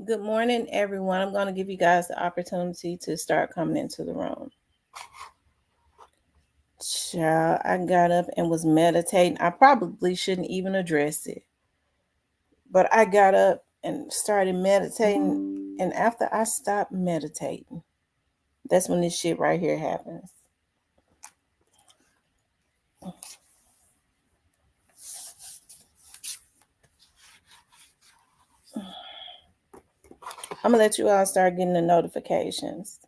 Good morning, everyone. I'm going to give you guys the opportunity to start coming into the room. Child, I got up and was meditating. I probably shouldn't even address it, but I got up and started meditating. And after I stopped meditating, that's when this shit right here happens. I'm going to let you all start getting the notifications.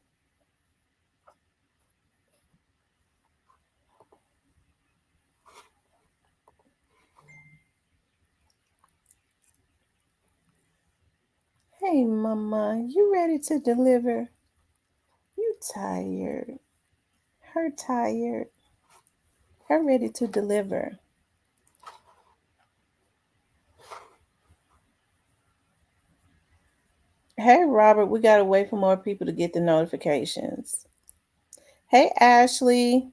Hey, mama, you ready to deliver? You tired. Her tired. Her ready to deliver. Hey, Robert, we got to wait for more people to get the notifications. Hey, Ashley.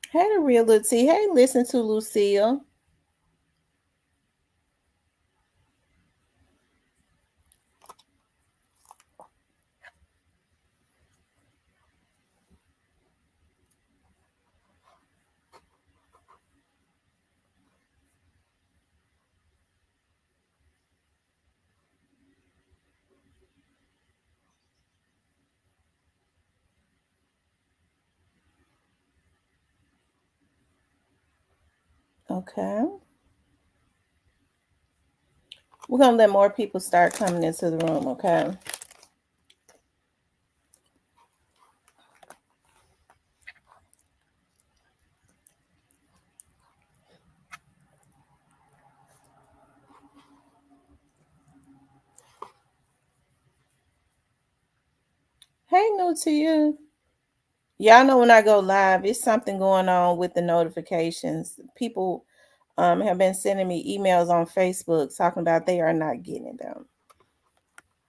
Hey, the real Lucy. Hey, listen to Lucille. Okay. We're going to let more people start coming into the room, okay? Hey, new to you. Y'all know when I go live, it's something going on with the notifications. People have been sending me emails on Facebook talking about they are not getting them.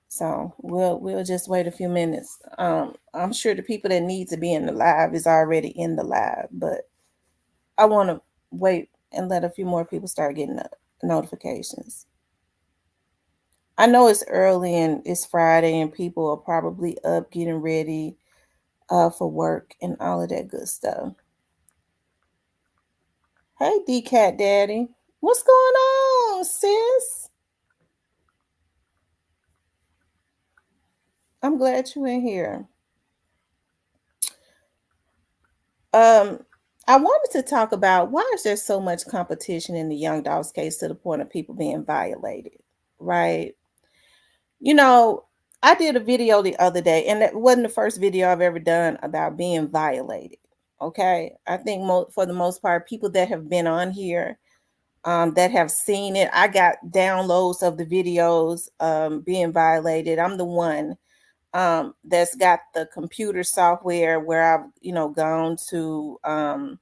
So we'll just wait a few minutes. I'm sure the people that need to be in the live is already in the live, but I want to wait and let a few more people start getting the notifications. I know it's early and it's Friday and people are probably up getting ready for work and all of that good stuff. Hey, D Cat Daddy, what's going on, sis? I'm glad you're in here. Um, I wanted to talk about why is there so much competition in the Young Dogs case to the point of people being violated, right? You know, I did a video the other day, and that wasn't the first video I've ever done about being violated. Okay, I think for the most part, people that have been on here, that have seen it, I got downloads of the videos being violated. I'm the one that's got the computer software where I've gone to gone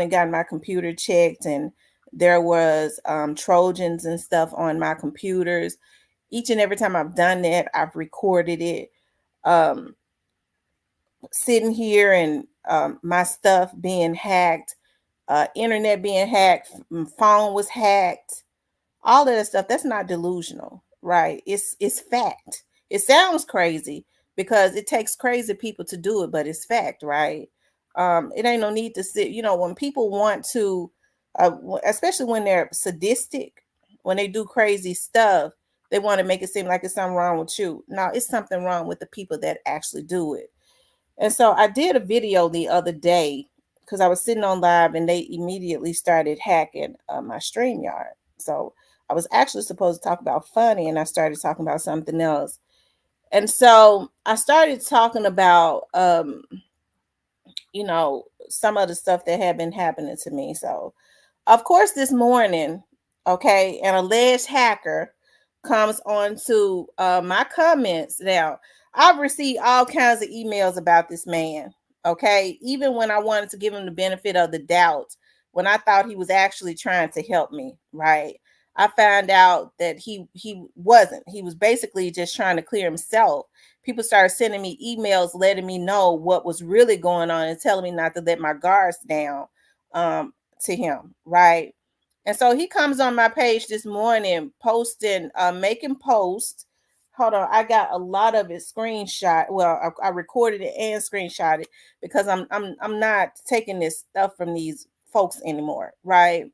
and gotten my computer checked, and there was Trojans and stuff on my computers. Each and every time I've done that, I've recorded it. Um, Sitting here and my stuff being hacked, internet being hacked, phone was hacked, all of that stuff. That's not delusional, right? It's fact. It sounds crazy because it takes crazy people to do it, but it's fact, right? It ain't no need to sit. When people want to, especially when they're sadistic, when they do crazy stuff, they want to make it seem like it's something wrong with you. No, it's something wrong with the people that actually do it. And so I did a video the other day because I was sitting on live and they immediately started hacking my StreamYard. So I was actually supposed to talk about funny and I started talking about something else. And so I started talking about, some of the stuff that had been happening to me. So, of course, this morning, okay, an alleged hacker comes on to my comments. Now, I've received all kinds of emails about this man, okay, even when I wanted to give him the benefit of the doubt, when I thought he was actually trying to help me, right? I found out that he wasn't. He was basically just trying to clear himself people started sending me emails letting me know what was really going on and telling me not to let my guards down to him, right? And so he comes on my page this morning posting, making posts. Hold on, I got a lot of it screenshot. Well, I recorded it and screenshot it because I'm not taking this stuff from these folks anymore, right?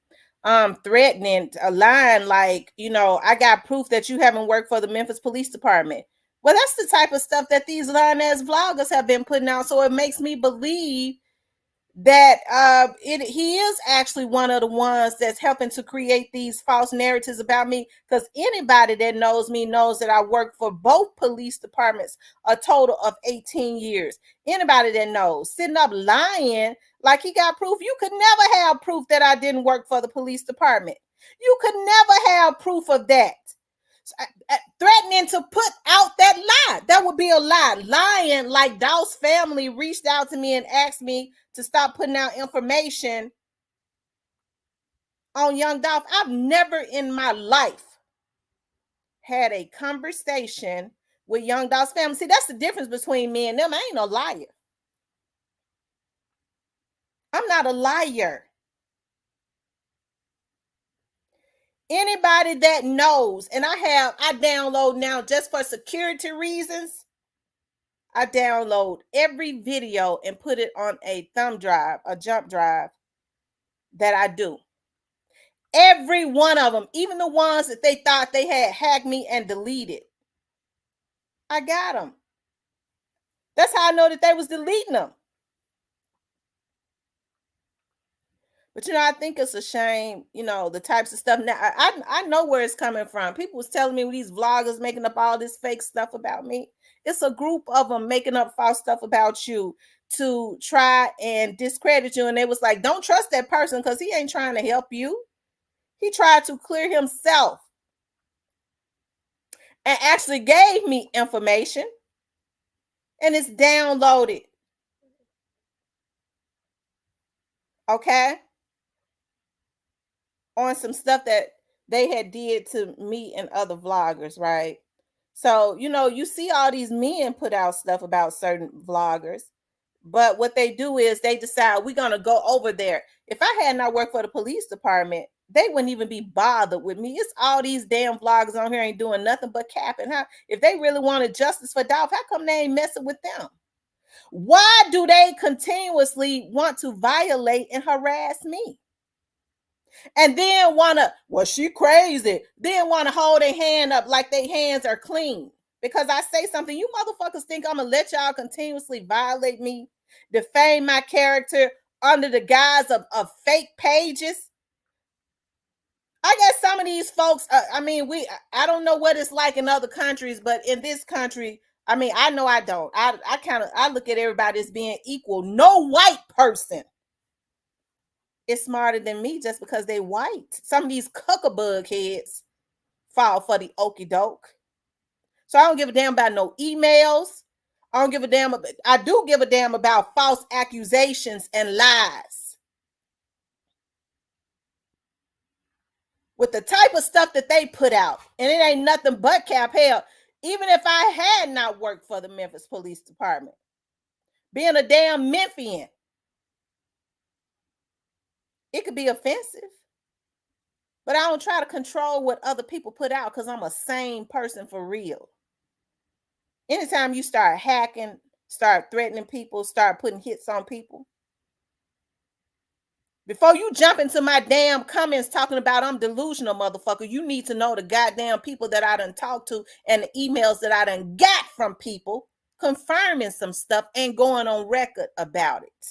Threatening a line like, I got proof that you haven't worked for the Memphis Police Department. Well, that's the type of stuff that these lying ass vloggers have been putting out. So it makes me believe that he is actually one of the ones that's helping to create these false narratives about me, because anybody that knows me knows that I work for both police departments a total of 18 years. Anybody that knows, sitting up lying like he got proof. You could never have proof that I didn't work for the police department. You could never have proof of that. Threatening to put out that lie. That would be a lie. Lying like Daw's family reached out to me and asked me to stop putting out information on Young Dolph. I've never in my life had a conversation with Young Dolph's family. See, that's the difference between me and them. I ain't no liar. I'm not a liar. Anybody that knows, and I download now just for security reasons. I download every video and put it on a thumb drive, a jump drive that I do. Every one of them, even the ones that they thought they had hacked me and deleted. I got them. That's how I know that they was deleting them. But I think it's a shame, the types of stuff. Now I know where it's coming from. People was telling me these vloggers making up all this fake stuff about me. It's a group of them making up false stuff about you to try and discredit you. And they was like, don't trust that person because he ain't trying to help you. He tried to clear himself and actually gave me information, and it's downloaded. Okay? On some stuff that they had did to me and other vloggers, right? So, you see all these men put out stuff about certain vloggers, but what they do is they decide we're going to go over there. If I had not worked for the police department, they wouldn't even be bothered with me. It's all these damn vloggers on here ain't doing nothing but capping. If they really wanted justice for Dolph, how come they ain't messing with them? Why do they continuously want to violate and harass me? And then she crazy. Then want to hold their hand up like their hands are clean. Because I say something, you motherfuckers think I'm going to let y'all continuously violate me, defame my character under the guise of fake pages? I guess some of these folks, I don't know what it's like in other countries, but in this country, I know I don't. I look at everybody as being equal. No white person is smarter than me just because they white. Some of these cuckabug heads fall for the okie doke. So I don't give a damn about no emails. I don't give a damn. I do give a damn about false accusations and lies. With the type of stuff that they put out, and it ain't nothing but cap. Hell, even if I had not worked for the Memphis Police Department, being a damn Memphian, it could be offensive. But I don't try to control what other people put out because I'm a sane person for real. Anytime you start hacking, start threatening people, start putting hits on people, before you jump into my damn comments talking about I'm delusional, motherfucker, you need to know the goddamn people that I done talked to and the emails that I done got from people confirming some stuff and going on record about it.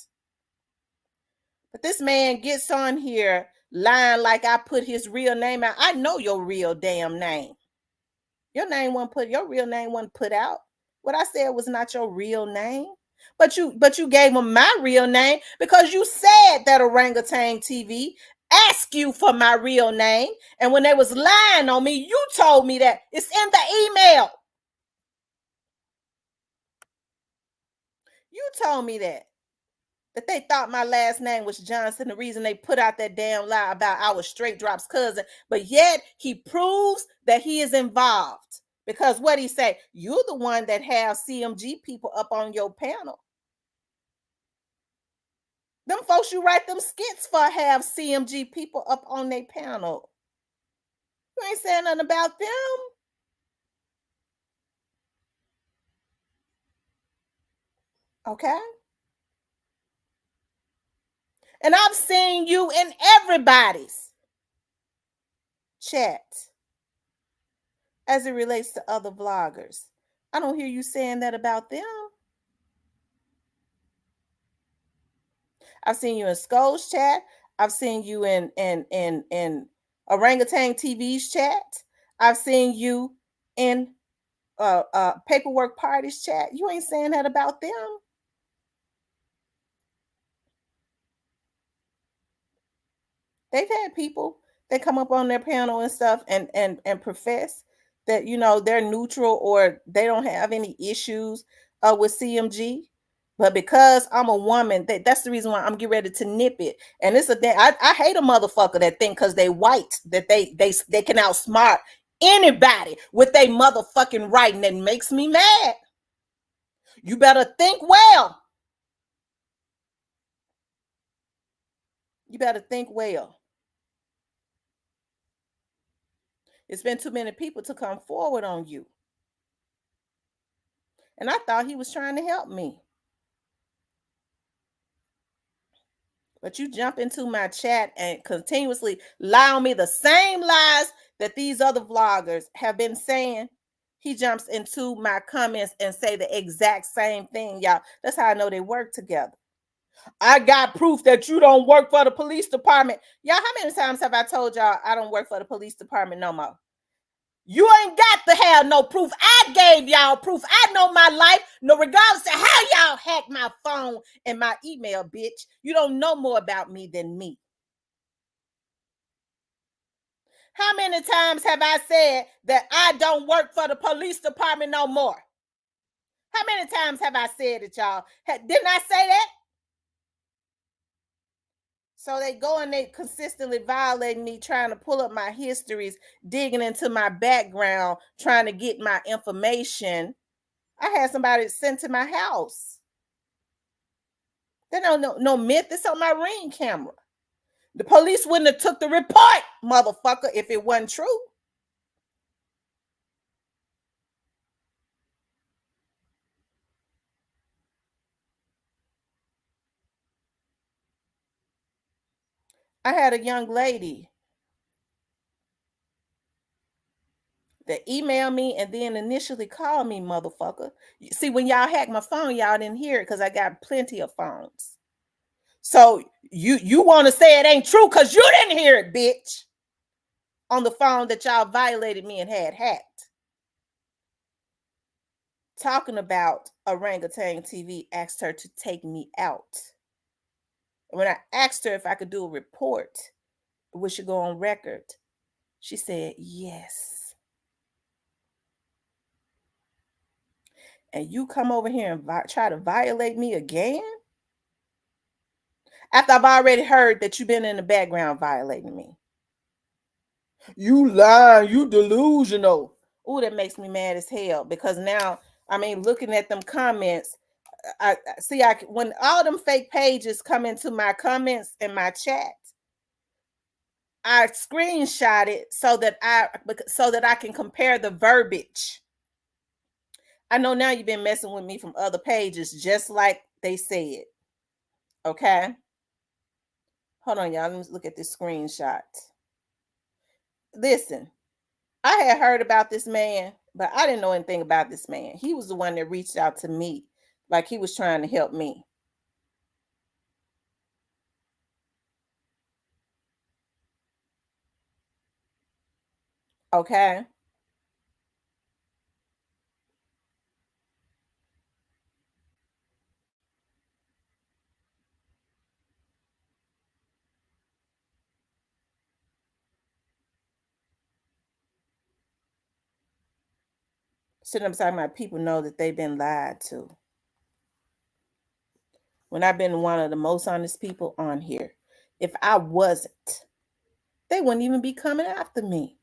But this man gets on here lying like I put his real name out. I know your real damn name. Your real name wasn't put out. What I said was not your real name. But you gave him my real name because you said that Orangutan TV asked you for my real name. And when they was lying on me, you told me that. It's in the email. You told me that they thought my last name was Johnson, the reason they put out that damn lie about I was Straight Drop's cousin. But yet he proves that he is involved Because what he say, you're the one that have CMG people up on your panel. Them folks you write them skits for have CMG people up on their panel. You ain't saying nothing about them. Okay. And I've seen you in everybody's chat as it relates to other vloggers. I don't hear you saying that about them. I've seen you in Skull's chat. I've seen you in Orangutan TV's chat. I've seen you in Paperwork Party's chat. You ain't saying that about them. They've had people that come up on their panel and stuff and profess that they're neutral or they don't have any issues with CMG. But because I'm a woman, that's the reason why I'm getting ready to nip it. And it's a thing. I hate a motherfucker that think because they white that they can outsmart anybody with their motherfucking writing. That makes me mad. You better think well. You better think well. It's been too many people to come forward on you. And I thought he was trying to help me. But you jump into my chat and continuously lie on me the same lies that these other vloggers have been saying. He jumps into my comments and say the exact same thing, y'all. That's how I know they work together. I got proof that you don't work for the police department. Y'all, how many times have I told y'all I don't work for the police department no more? You ain't got to have no proof. I gave y'all proof. I know my life, no regardless of how y'all hack my phone and my email, bitch. You don't know more about me than me. How many times have I said that I don't work for the police department no more? How many times have I said it, y'all? Didn't I say that? So they go and they consistently violate me, trying to pull up my histories, digging into my background, trying to get my information. I had somebody sent to my house. They don't know no myth. It's on my Ring camera. The police wouldn't have took the report, motherfucker, if it wasn't true. I had a young lady that emailed me and then initially called me, motherfucker. See, when y'all hacked my phone, y'all didn't hear it because I got plenty of phones. So you want to say it ain't true because you didn't hear it, bitch. On the phone that y'all violated me and had hacked. Talking about Orangutan TV asked her to take me out. And when I asked her if I could do a report, we should go on record, she said yes. And you come over here and try to violate me again? After I've already heard that you've been in the background violating me. You lying, you delusional. Ooh, that makes me mad as hell because now, I mean, looking at them comments, I see when all them fake pages come into my comments in my chat, I screenshot it so that I can compare the verbiage. I know now you've been messing with me from other pages, just like they said. Okay. Hold on, y'all. Let me look at this screenshot. Listen, I had heard about this man, but I didn't know anything about this man. He was the one that reached out to me, like he was trying to help me. Okay. Sitting up talking about people know that they've been lied to. When I've been one of the most honest people on here. If I wasn't, they wouldn't even be coming after me.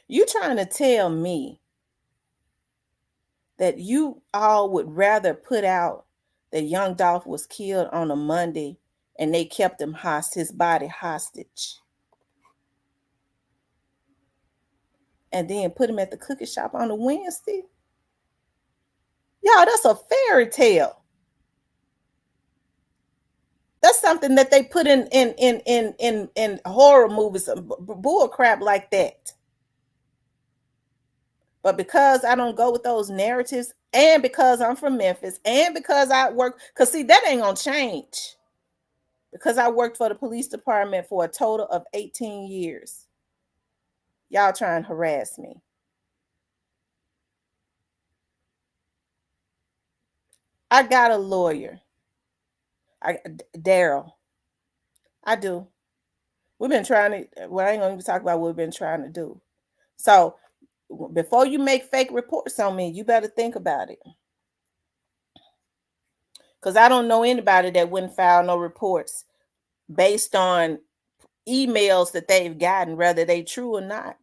You trying to tell me that you all would rather put out that young Dolph was killed on a Monday and they kept his body hostage, and then put him at the cookie shop on a Wednesday? Y'all, that's a fairy tale. That's something that they put in horror movies, bull crap like that. But because I don't go with those narratives, and because I'm from Memphis, and because I work, because see, that ain't gonna change. Because I worked for the police department for a total of 18 years. Y'all try and harass me. I got a lawyer. Daryl. I do. We've been trying to, well, I ain't gonna even talk about what we've been trying to do. So before you make fake reports on me, you better think about it. Because I don't know anybody that wouldn't file no reports based on emails that they've gotten, whether they true or not.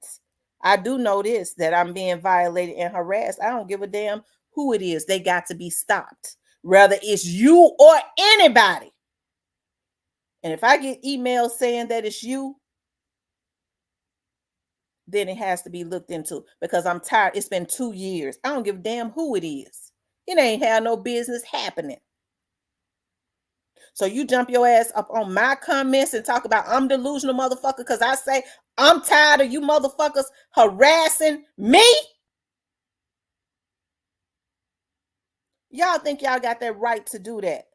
I do know this, that I'm being violated and harassed. I don't give a damn who it is. They got to be stopped, whether it's you or anybody. And if I get emails saying that it's you, then it has to be looked into, because I'm tired. It's been 2 years. I don't give a damn who it is. It ain't had no business happening. So you jump your ass up on my comments and talk about I'm delusional motherfucker because I say I'm tired of you motherfuckers harassing me. Y'all think y'all got that right to do that?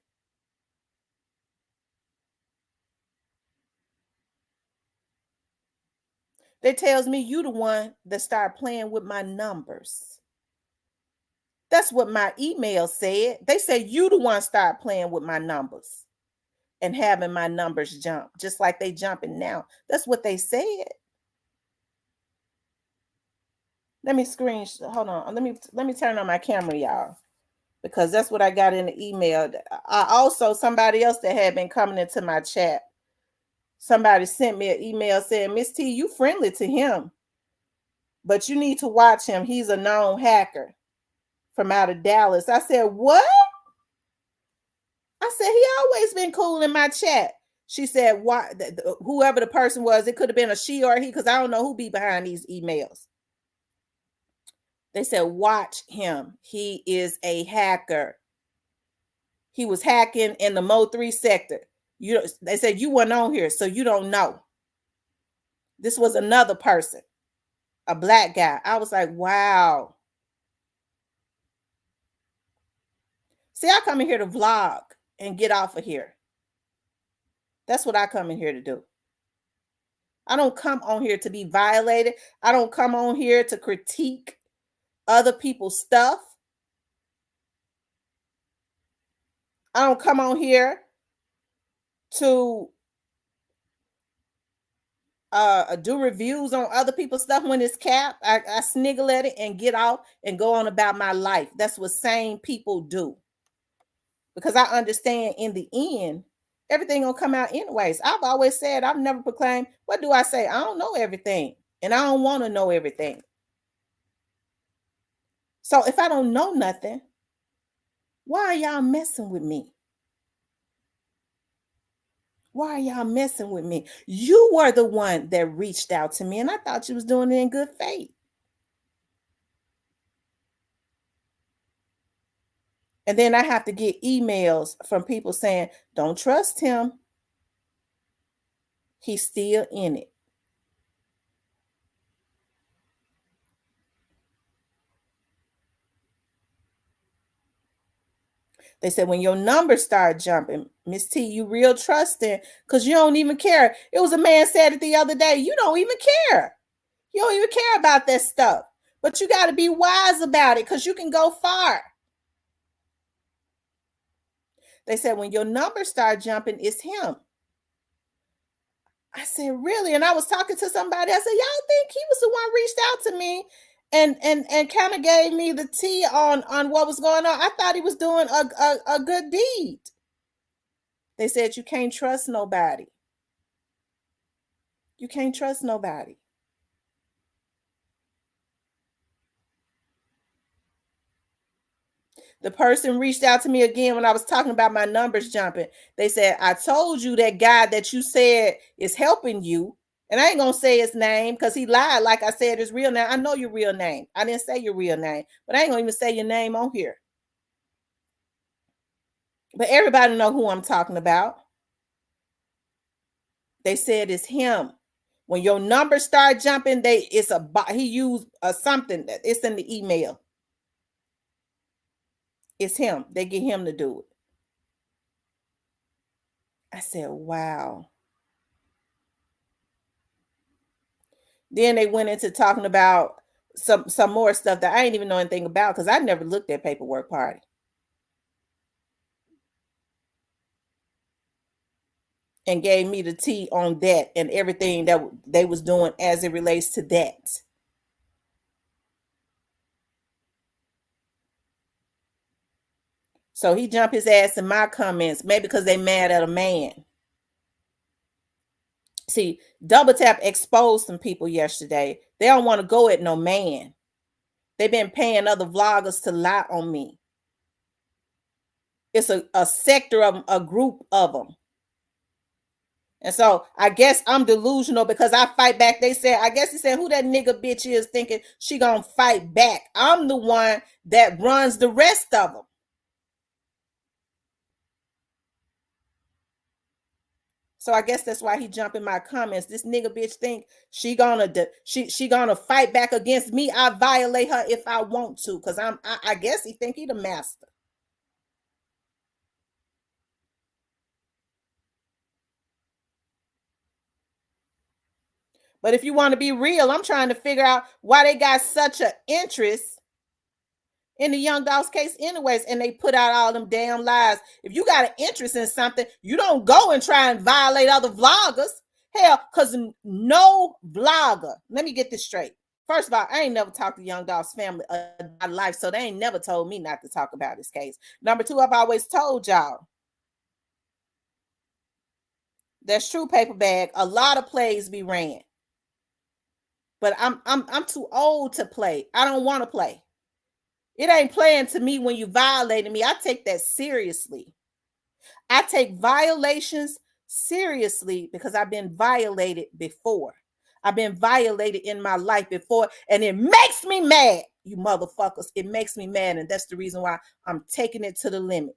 That tells me you the one that started playing with my numbers. That's what my email said. They said you the one started playing with my numbers and having my numbers jump, just like they jumping now. That's what they said. Let me hold on. Let me turn on my camera, y'all, because that's what I got in the email. I also, somebody else that had been coming into my chat, somebody sent me an email saying, Miss T, you friendly to him, but you need to watch him. He's a known hacker from out of Dallas. I said, what? I said, he always been cool in my chat. She said, why? Whoever the person was, it could have been a she or he, because I don't know who be behind these emails. They said, watch him. He is a hacker. He was hacking in the Mo3 sector. They said you weren't on here, so you don't know. This was another person, a black guy. I was like, wow. See, I come in here to vlog and get off of here. That's what I come in here to do. I don't come on here to be violated. I don't come on here to critique other people's stuff. I don't come on here to do reviews on other people's stuff when it's capped. I sniggle at it and get off and go on about my life. That's what sane people do. Because I understand in the end, everything gonna come out anyways. I've always said, I've never proclaimed, what do I say? I don't know everything, and I don't want to know everything. So if I don't know nothing, why are y'all messing with me? Why are y'all messing with me? You were the one that reached out to me, and I thought you was doing it in good faith. And then I have to get emails from people saying, don't trust him. He's still in it. They said, when your numbers start jumping, Miss T, you real trusting because you don't even care. It was a man said it the other day. You don't even care. You don't even care about that stuff. But you got to be wise about it because you can go far. They said, when your numbers start jumping, it's him. I said, really? And I was talking to somebody. I said, y'all think he was the one reached out to me and kind of gave me the tea on what was going on? I thought he was doing a good deed. They said, you can't trust nobody. You can't trust nobody. The person reached out to me again when I was talking about my numbers jumping. They said, I told you that guy that you said is helping you. And I ain't going to say his name because he lied. Like I said, his real name. I know your real name. I didn't say your real name, but I ain't going to even say your name on here. But everybody know who I'm talking about. They said it's him. When your numbers start jumping, he used something that it's in the email. It's him. They get him to do it. I said, wow. Then they went into talking about some more stuff that I ain't even know anything about because I never looked at Paperwork Party. And gave me the tea on that and everything that they was doing as it relates to that. So he jumped his ass in my comments, maybe because they mad at a man. See, Double Tap exposed some people yesterday. They don't want to go at no man. They've been paying other vloggers to lie on me. It's a sector of them, a group of them. And so I guess I'm delusional because I fight back. They said, I guess he said, who that nigga bitch is thinking she gonna fight back. I'm the one that runs the rest of them. So I guess that's why he jumped in my comments. This nigga bitch think she gonna fight back against me. I violate her if I want to, because I guess he think he the master. But if you want to be real, I'm trying to figure out why they got such an interest in the Young Dolls case anyways, and they put out all them damn lies. If you got an interest in something, you don't go and try and violate other vloggers. Hell, because no vlogger, let me get this straight. First of all, I ain't never talked to Young Dolls family in my life, so they ain't never told me not to talk about this case. Number two, I've always told y'all, that's true, paper bag. A lot of plays be ran. But I'm too old to play. I don't want to play. It ain't playing to me when you violating me. I take that seriously. I take violations seriously because I've been violated before. I've been violated in my life before, and it makes me mad, you motherfuckers. It makes me mad, and that's the reason why I'm taking it to the limit.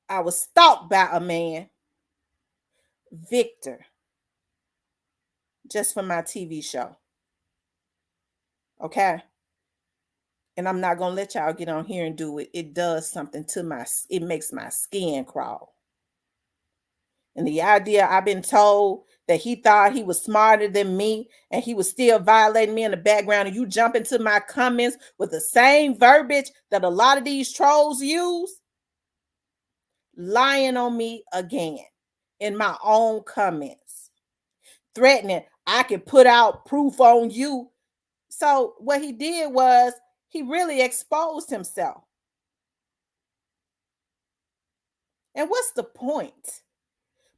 I was stalked by a man, Victor, just for my TV show. Okay? And I'm not going to let y'all get on here and do it. It does something to it makes my skin crawl. And the idea, I've been told that he thought he was smarter than me and he was still violating me in the background, and you jump into my comments with the same verbiage that a lot of these trolls use, lying on me again in my own comments, threatening I can put out proof on you. So what he did was he really exposed himself. And what's the point?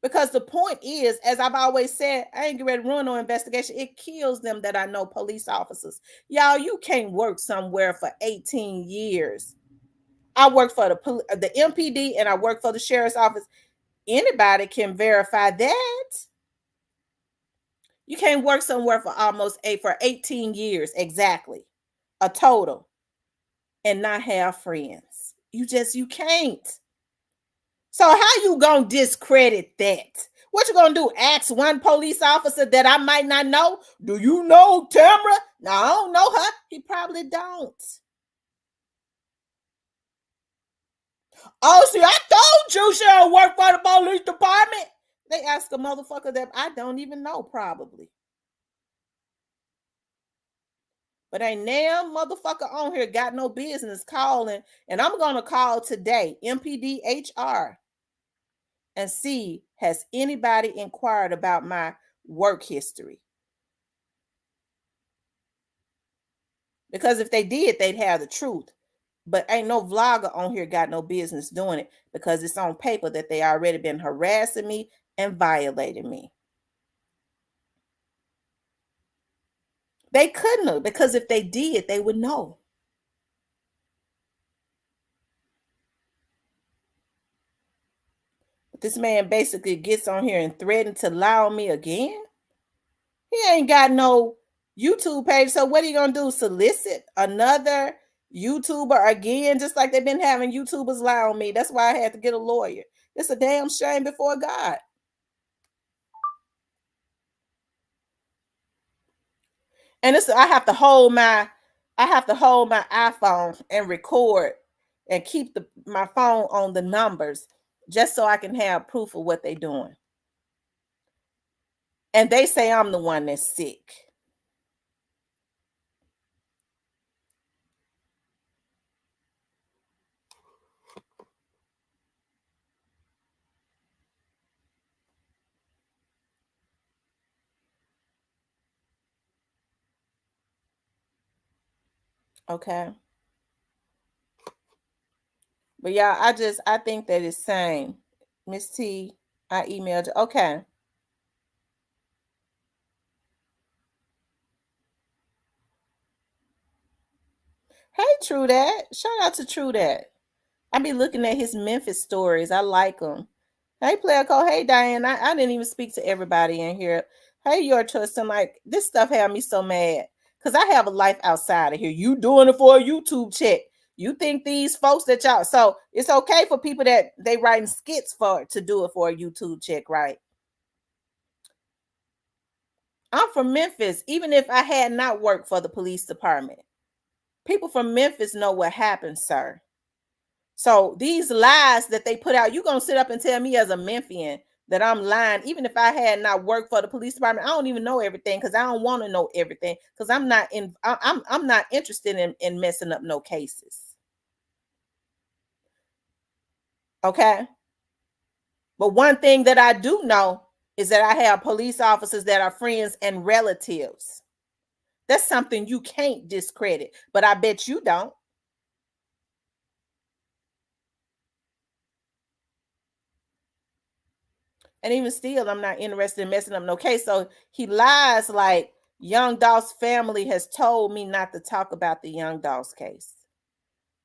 Because the point is, as I've always said, I ain't ready to run no investigation. It kills them that I know police officers. Y'all, you can't work somewhere for 18 years. I work for the MPD and I work for the sheriff's office. Anybody can verify that. You can't work somewhere for for 18 years exactly, a total, and not have friends. You can't. So how you gonna discredit that? What you gonna do? Ask one police officer that I might not know? Do you know Tamara? No, I don't know her. He probably don't. Oh, see, I told you she don't work for the police department. They ask a motherfucker that I don't even know, probably. But ain't damn motherfucker on here got no business calling. And I'm gonna call today, MPDHR, and see, has anybody inquired about my work history? Because if they did, they'd have the truth. But ain't no vlogger on here got no business doing it because it's on paper that they already been harassing me and violating me. They couldn't have, because if they did, they would know. But this man basically gets on here and threatened to lie on me again. He ain't got no YouTube page. So what are you gonna do? Solicit another YouTuber again, just like they've been having YouTubers lie on me. That's why I had to get a lawyer. It's a damn shame before God. And it's I have to hold my iPhone and record and keep my phone on the numbers just so I can have proof of what they're doing. And they say I'm the one that's sick. Okay. But yeah, I think that it's same. Miss T, I emailed you. Okay. Hey, True That. Shout out to True That. I be looking at his Memphis stories. I like them. Hey, Player Cole. Hey, Diane. I didn't even speak to everybody in here. Hey, your trust. I'm like, this stuff had me so mad because I have a life outside of here. You doing it for a YouTube check. You think these folks that y'all, so it's okay for people that they writing skits for to do it for a YouTube check, right? I'm from Memphis. Even if I had not worked for the police department, people from Memphis know what happened, sir. So these lies that they put out, you gonna sit up and tell me as a Memphian that I'm lying, even if I had not worked for the police department. I don't even know everything because I don't want to know everything because I'm not interested in messing up no cases. Okay. But one thing that I do know is that I have police officers that are friends and relatives. That's something you can't discredit, but I bet you don't. And even still, I'm not interested in messing up no case. So he lies like Young Dolph's family has told me not to talk about the Young Dolph's case.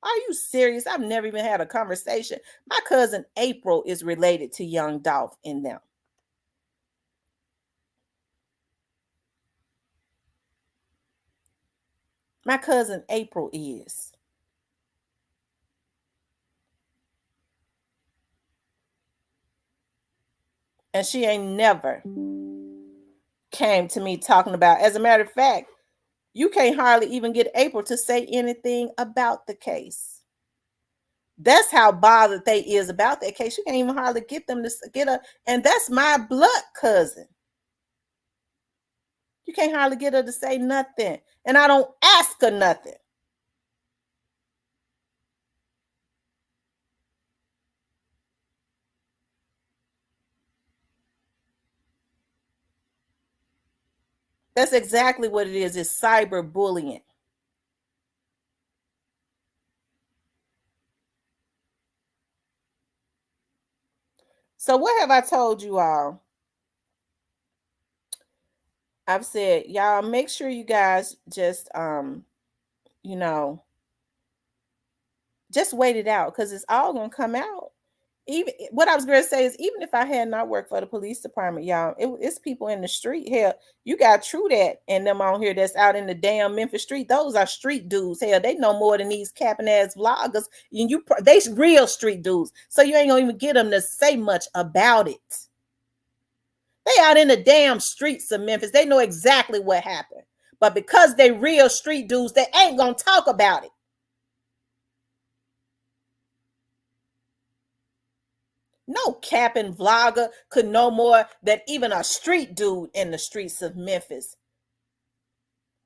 Are you serious? I've never even had a conversation. My cousin April is related to Young Dolph in them. My cousin April is. And she ain't never came to me talking about. As a matter of fact, you can't hardly even get April to say anything about the case. That's how bothered they is about that case. You can't even hardly get them to get a, and that's my blood cousin. You can't hardly get her to say nothing. And I don't ask her nothing. That's exactly what it is. It's cyberbullying. So what have I told you all? I've said, y'all make sure you guys just you know, just wait it out because it's all gonna come out. Even what I was going to say is, even if I had not worked for the police department, y'all, it's people in the street. Hell, you got True That and them on here that's out in the damn Memphis street. Those are street dudes. Hell, they know more than these capping ass vloggers. And they real street dudes. So you ain't gonna even get them to say much about it. They out in the damn streets of Memphis. They know exactly what happened. But because they real street dudes, they ain't gonna talk about it. No capping vlogger could know more than even a street dude in the streets of Memphis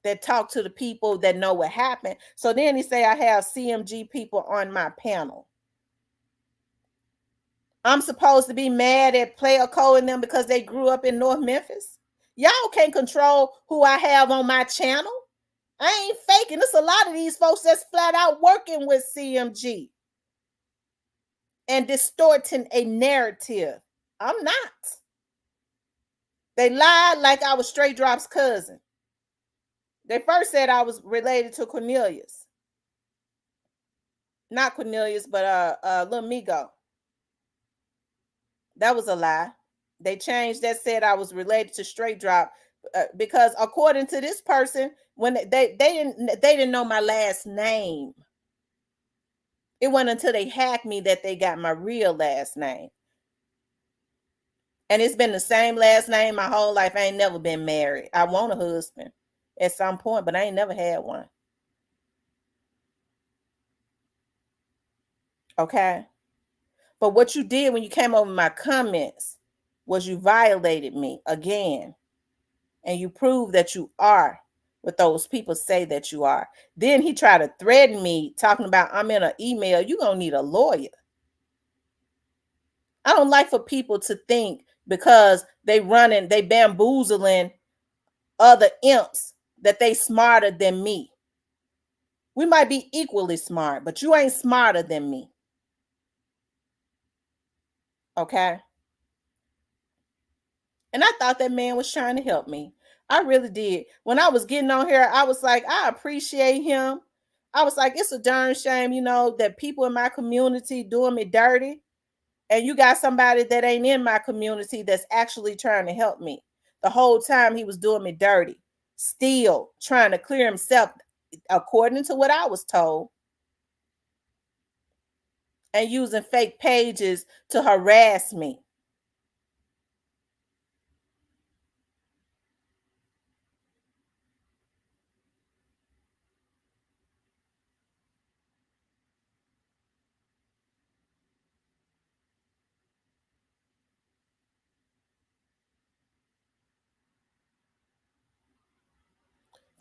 that talk to the people that know what happened. So then he say I have CMG people on my panel. I'm supposed to be mad at Player Cole and them because they grew up in North Memphis. Y'all can't control who I have on my channel. I ain't faking. There's a lot of these folks that's flat out working with CMG and distorting a narrative. I'm not. They lied like I was Straight Drop's cousin. They first said I was related to Cornelius. Not Cornelius, but Lil Migo. That was a lie. They changed that, said I was related to Straight Drop, because according to this person, when they didn't know my last name. It wasn't until they hacked me that they got my real last name. And it's been the same last name my whole life. I ain't never been married. I want a husband at some point, but I ain't never had one. Okay. But what you did when you came over my comments was you violated me again. And you proved that you are what those people say that you are. Then he tried to threaten me, talking about I'm in an email. You're going to need a lawyer. I don't like for people to think because they bamboozling other imps that they smarter than me. We might be equally smart, but you ain't smarter than me. Okay? And I thought that man was trying to help me. I really did. When I was getting on here, I was like, I appreciate him. I was like, it's a darn shame, that people in my community doing me dirty. And you got somebody that ain't in my community that's actually trying to help me. The whole time he was doing me dirty, still trying to clear himself, according to what I was told, and using fake pages to harass me.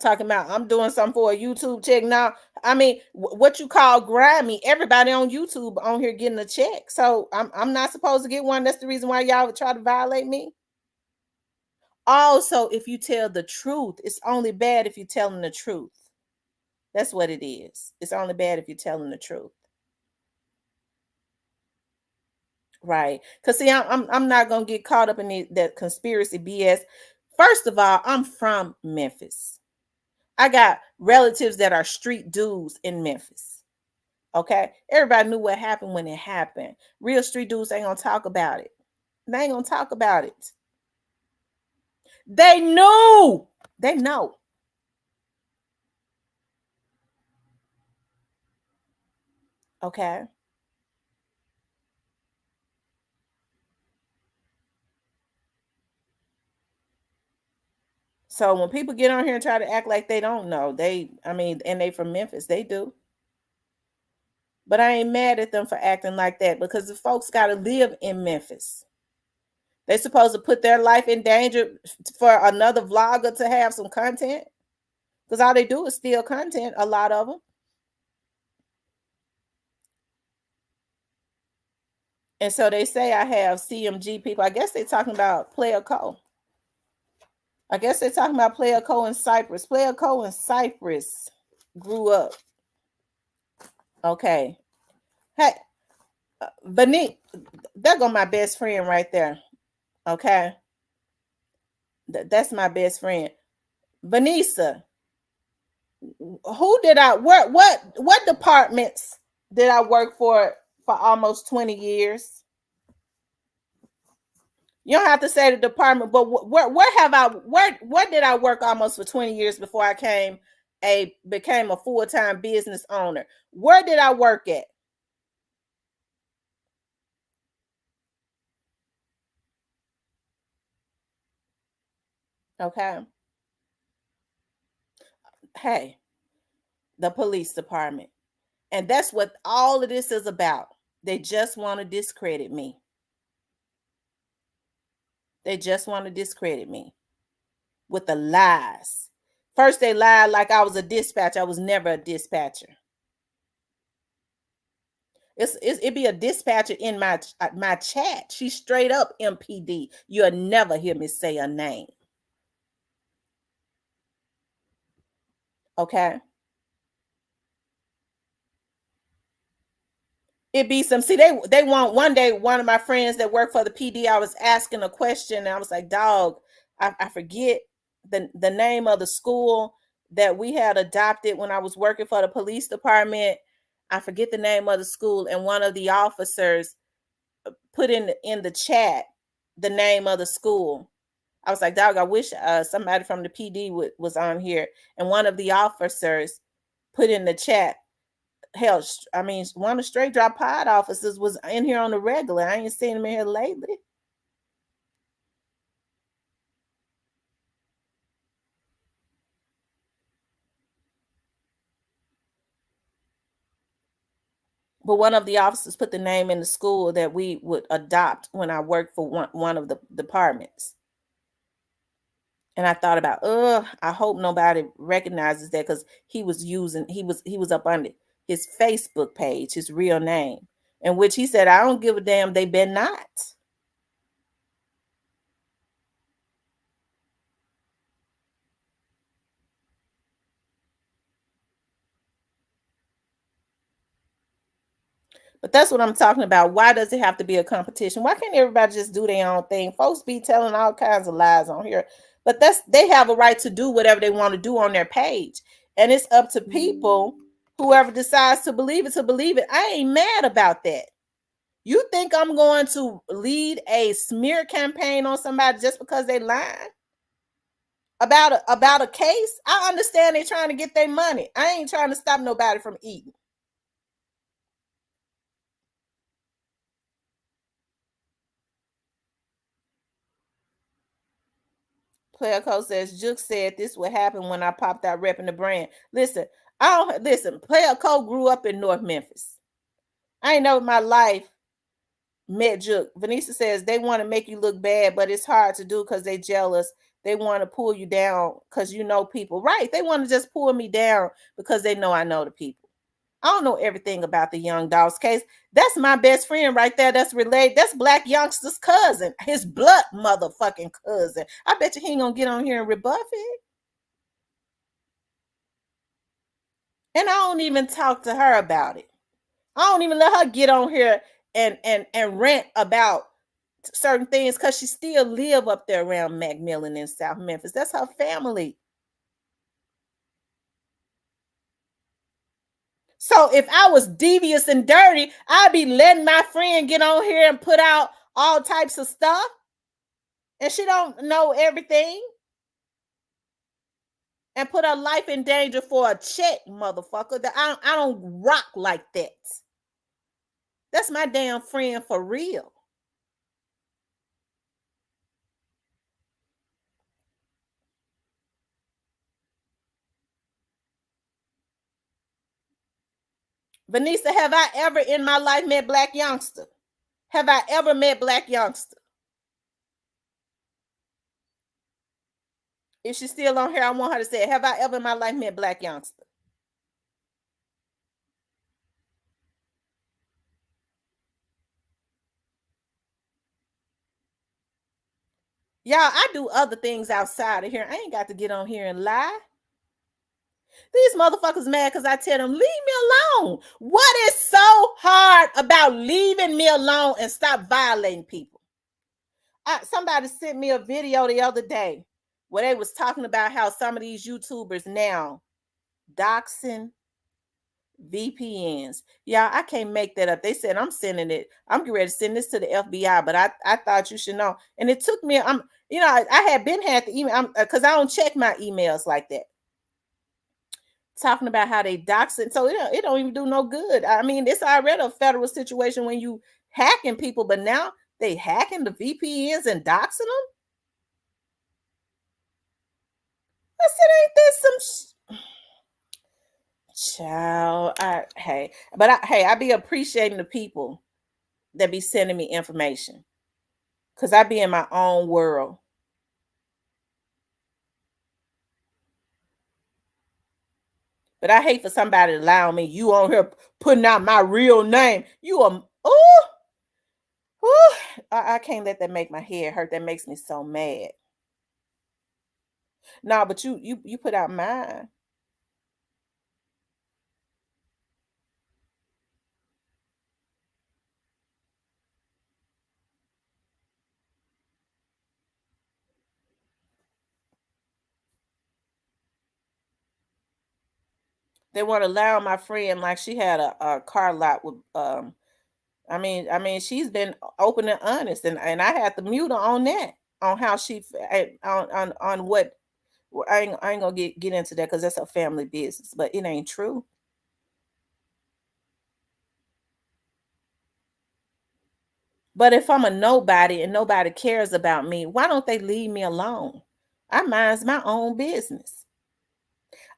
Talking about I'm doing something for a YouTube check now. I mean, what you call grimy? Everybody on YouTube on here getting a check, so I'm not supposed to get one. That's the reason why y'all would try to violate me. Also, if you tell the truth, it's only bad if you're telling the truth. That's what it is. It's only bad if you're telling the truth. Right. Because see, I'm not gonna get caught up in that conspiracy BS. First of all, I'm from Memphis. I got relatives that are street dudes in Memphis. Okay. Everybody knew what happened when it happened. Real street dudes ain't gonna talk about it. They ain't gonna talk about it. They knew. They know. Okay. So when people get on here and try to act like they don't know, and they from Memphis, they do. But I ain't mad at them for acting like that because the folks got to live in Memphis. They supposed to put their life in danger for another vlogger to have some content, because all they do is steal content, a lot of them. And so they say I have CMG people. I guess they're talking about Player Co. I guess they're talking about Player Co in Cyprus. Player Co in Cyprus grew up. Okay. Hey, Vanessa, there go my best friend right there. Okay. That's my best friend. Vanessa, what departments did I work for almost 20 years? You don't have to say the department, but where did I work almost for 20 years before I became a full-time business owner? Where did I work at? Okay. Hey, the police department. And that's what all of this is about. They just want to discredit me. They just want to discredit me with the lies. First, they lied like I was a dispatcher. I was never a dispatcher. It be a dispatcher in my chat. She's straight up MPD. You'll never hear me say a name. Okay. It be some. See, they want one day. One of my friends that work for the PD, I was asking a question, and I was like, "Dog, I forget the name of the school, that we had adopted when I was working for the police department. I forget the name of the school, and one of the officers put in the chat the name of the school. I was like, dog, I wish somebody from the PD was on here. And one of the officers put in the chat, hell, I mean, one of the straight drop pod officers was in here on the regular. I ain't seen him in here lately. But one of the officers put the name in the school that we would adopt when I worked for one of the departments. And I thought about, I hope nobody recognizes that because he was up under his Facebook page, his real name, in which he said, I don't give a damn, they been not. But that's what I'm talking about. Why does it have to be a competition? Why can't everybody just do their own thing? Folks be telling all kinds of lies on here. But they have a right to do whatever they want to do on their page. And it's up to people, whoever decides to believe it, to believe it. I ain't mad about that. You think I'm going to lead a smear campaign on somebody just because they lying about a case? I understand they're trying to get their money. I ain't trying to stop nobody from eating. Player Coach says, Juke said this would happen when I popped out repping the brand. Listen, I don't listen. Player Coach grew up in North Memphis. I ain't never in my life met Juke. Vanessa says they want to make you look bad, but it's hard to do because they jealous. They want to pull you down because you know people. Right. They want to just pull me down because they know I know the people. I don't know everything about the Young Dogs case. That's my best friend right there. That's related. That's Black Youngster's cousin, his blood motherfucking cousin. I bet you he ain't gonna get on here and rebuff it. And I don't even talk to her about it. I don't even let her get on here and rant about certain things because she still live up there around Macmillan in South Memphis. That's her family. So if I was devious and dirty, I'd be letting my friend get on here and put out all types of stuff. And she don't know everything. And put her life in danger for a check, motherfucker. That I don't rock like that. That's my damn friend for real. Vanessa, have I ever in my life met Black Youngster? Have I ever met Black Youngster? If she's still on here, I want her to say, have I ever in my life met Black Youngster? Y'all, I do other things outside of here. I ain't got to get on here and lie. These motherfuckers mad because I tell them, leave me alone. What is so hard about leaving me alone and stop violating people? Somebody sent me a video the other day where they was talking about how some of these YouTubers now doxing VPNs. Yeah, I can't make that up. They said I'm sending it. I'm getting ready to send this to the FBI, but I thought you should know. And it took me. I had been had the email because I don't check my emails like that. Talking about how they doxing, so it don't even do no good. I mean, it's already a federal situation when you hacking people, but now they hacking the VPNs and doxing them. I said, ain't this some child? I be appreciating the people that be sending me information because I be in my own world. But I hate for somebody to lie on me. You on here putting out my real name. You are I can't let that make my head hurt. That makes me so mad. No, but you put out mine. They want to allow my friend like she had a car lot with I mean she's been open and honest, and I had to mute her on that, on how on what. Well, I ain't gonna get into that because that's a family business, but it ain't true. But if I'm a nobody and nobody cares about me, why don't they leave me alone? I mind my own business.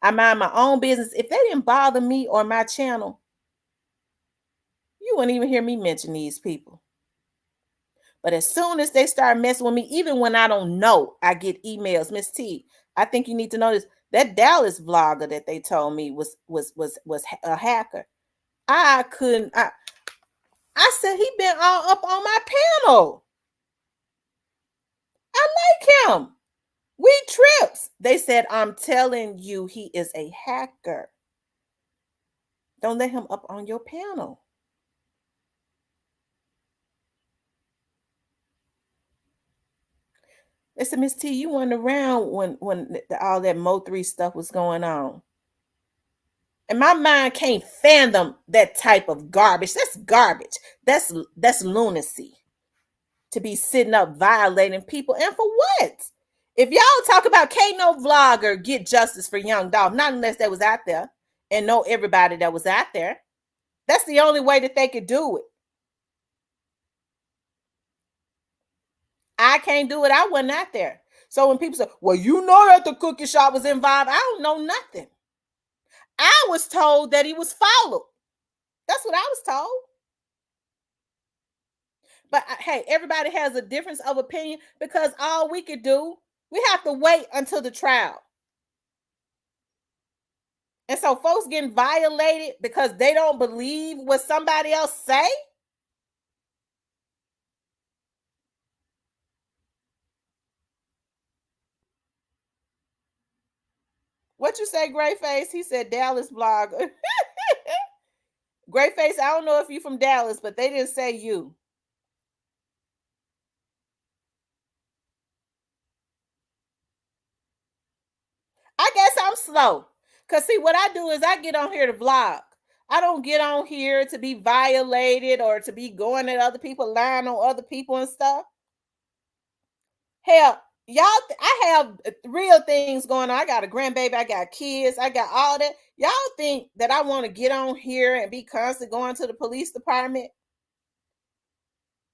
I mind my own business. If they didn't bother me or my channel, you wouldn't even hear me mention these people. But as soon as they start messing with me, even when I don't know, I get emails. Miss T, I think you need to know this. That Dallas vlogger that they told me was a hacker. I couldn't. I said he been all up on my panel. I like him. We trips. They said, I'm telling you, he is a hacker. Don't let him up on your panel. They said, Miss T, you weren't around when all that Mo3 stuff was going on. And my mind can't fathom that type of garbage. That's garbage. That's lunacy. To be sitting up violating people. And for what? If y'all talk about Kano vlogger get justice for Young Dolph, not unless they was out there and know everybody that was out there. That's the only way that they could do it. I can't do it. I wasn't out there. So when people say, well, you know that the cookie shop was involved, I don't know nothing. I was told that he was followed. That's what I was told. But hey, everybody has a difference of opinion because all we could do, we have to wait until the trial. And so folks getting violated because they don't believe what somebody else say. What you say, Grayface? He said Dallas blogger. Grayface, I don't know if you from Dallas, but they didn't say you. I guess I'm slow. Cause see, what I do is I get on here to vlog. I don't get on here to be violated or to be going at other people, lying on other people and stuff. Hell, y'all, I have real things going on. I got a grandbaby, I got kids, I got all that. Y'all think that I want to get on here and be constant going to the police department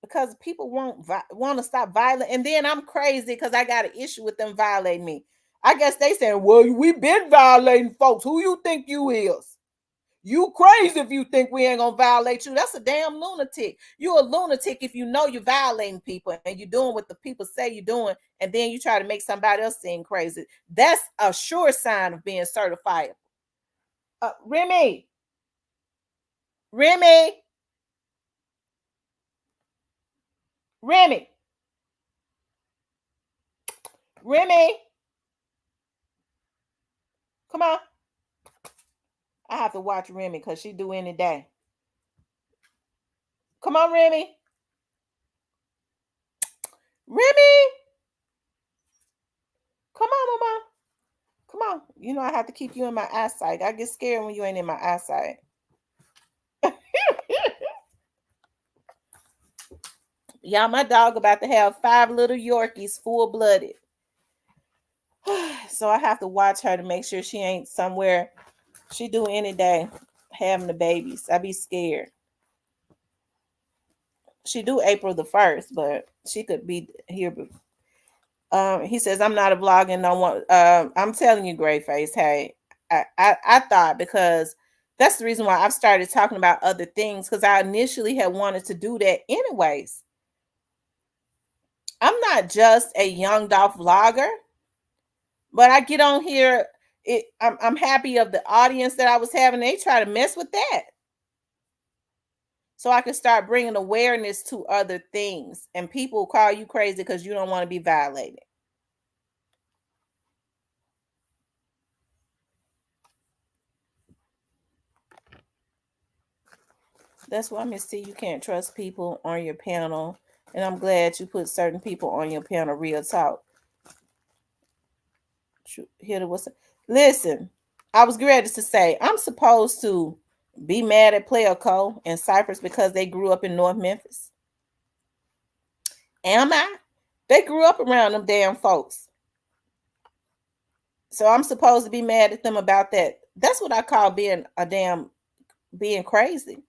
because people want to stop violence, and then I'm crazy because I got an issue with them violating me. I guess they saying, well, we been violating folks. Who you think you is? You crazy if you think we ain't gonna violate you. That's a damn lunatic. You a lunatic if you know you're violating people and you're doing what the people say you're doing, and then you try to make somebody else seem crazy. That's a sure sign of being certified. Remy, Remy, Remy, Remy. Come on. I have to watch Remy because she do any day. Come on, Remy. Remy. Come on, Mama. Come on. You know I have to keep you in my eyesight. I get scared when you ain't in my eyesight. Y'all, my dog about to have 5 little Yorkies, full-blooded. So I have to watch her to make sure she ain't somewhere. She do any day having the babies. I be scared. She do April the 1st, but she could be here. He says, I'm not a vlogger and don't want I'm telling you, Grayface, hey, I thought, because that's the reason why I've started talking about other things, because I initially had wanted to do that anyways. I'm not just a Young Dolph vlogger, but I get on here. I'm happy of the audience that I was having. They try to mess with that. So I can start bringing awareness to other things. And people call you crazy because you don't want to be violated. That's why, Miss T, you can't trust people on your panel. And I'm glad you put certain people on your panel. Real talk. Hit it. Listen, I was ready to say, I'm supposed to be mad at Player Co and Cypress because they grew up in North Memphis. Am I? They grew up around them damn folks. So I'm supposed to be mad at them about that. That's what I call being crazy.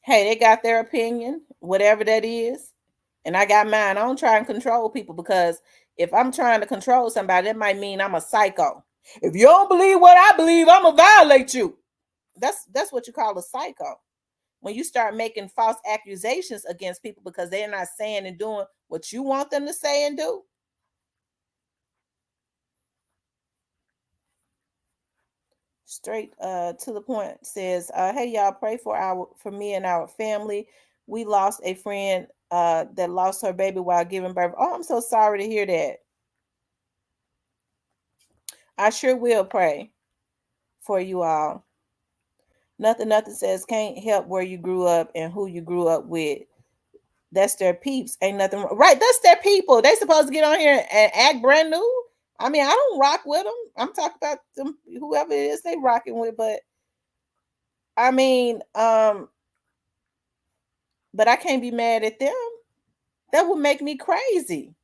Hey, they got their opinion, whatever that is, and I got mine. I don't try and control people because if I'm trying to control somebody, that might mean I'm a psycho. If you don't believe what I believe, I'm gonna violate you. That's what you call a psycho. When you start making false accusations against people because they're not saying and doing what you want them to say and do. Straight to the point says, hey y'all, pray for me and our family. We lost a friend that lost her baby while giving birth. Oh, I'm so sorry to hear that. I sure will pray for you all. Nothing says can't help where you grew up and who you grew up with. That's their peeps. Ain't nothing right. That's their people. They supposed to get on here and act brand new. I mean, I don't rock with them. I'm talking about them, whoever it is they rocking with, but I mean, but I can't be mad at them. That would make me crazy.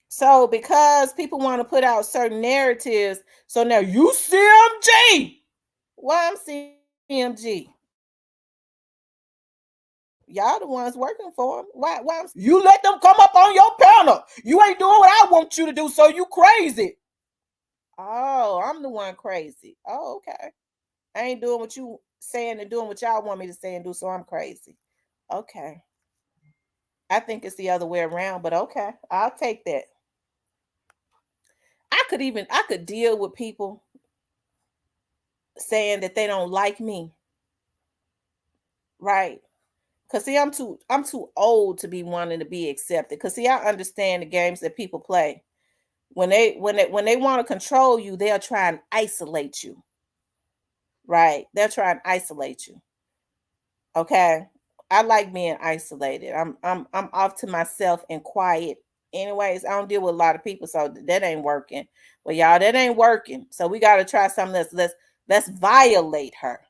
So because people want to put out certain narratives, so now you CMG. Why I'm CMG? Y'all the ones working for them. Why you let them come up on your panel? You ain't doing what I want you to do, so you crazy. Oh, I'm the one crazy. Oh, okay. I ain't doing what you saying and doing what y'all want me to say and do, so I'm crazy. Okay. I think it's the other way around, but okay. I'll take that. I could deal with people saying that they don't like me. Right. Cause see, I'm too old to be wanting to be accepted. Cause see, I understand the games that people play. When they want to control you, they'll try and isolate you. Right. They'll try and isolate you. Okay. I like being isolated. I'm off to myself and quiet. Anyways, I don't deal with a lot of people, so that ain't working. Well, y'all, that ain't working. So we gotta try something else. Let's violate her.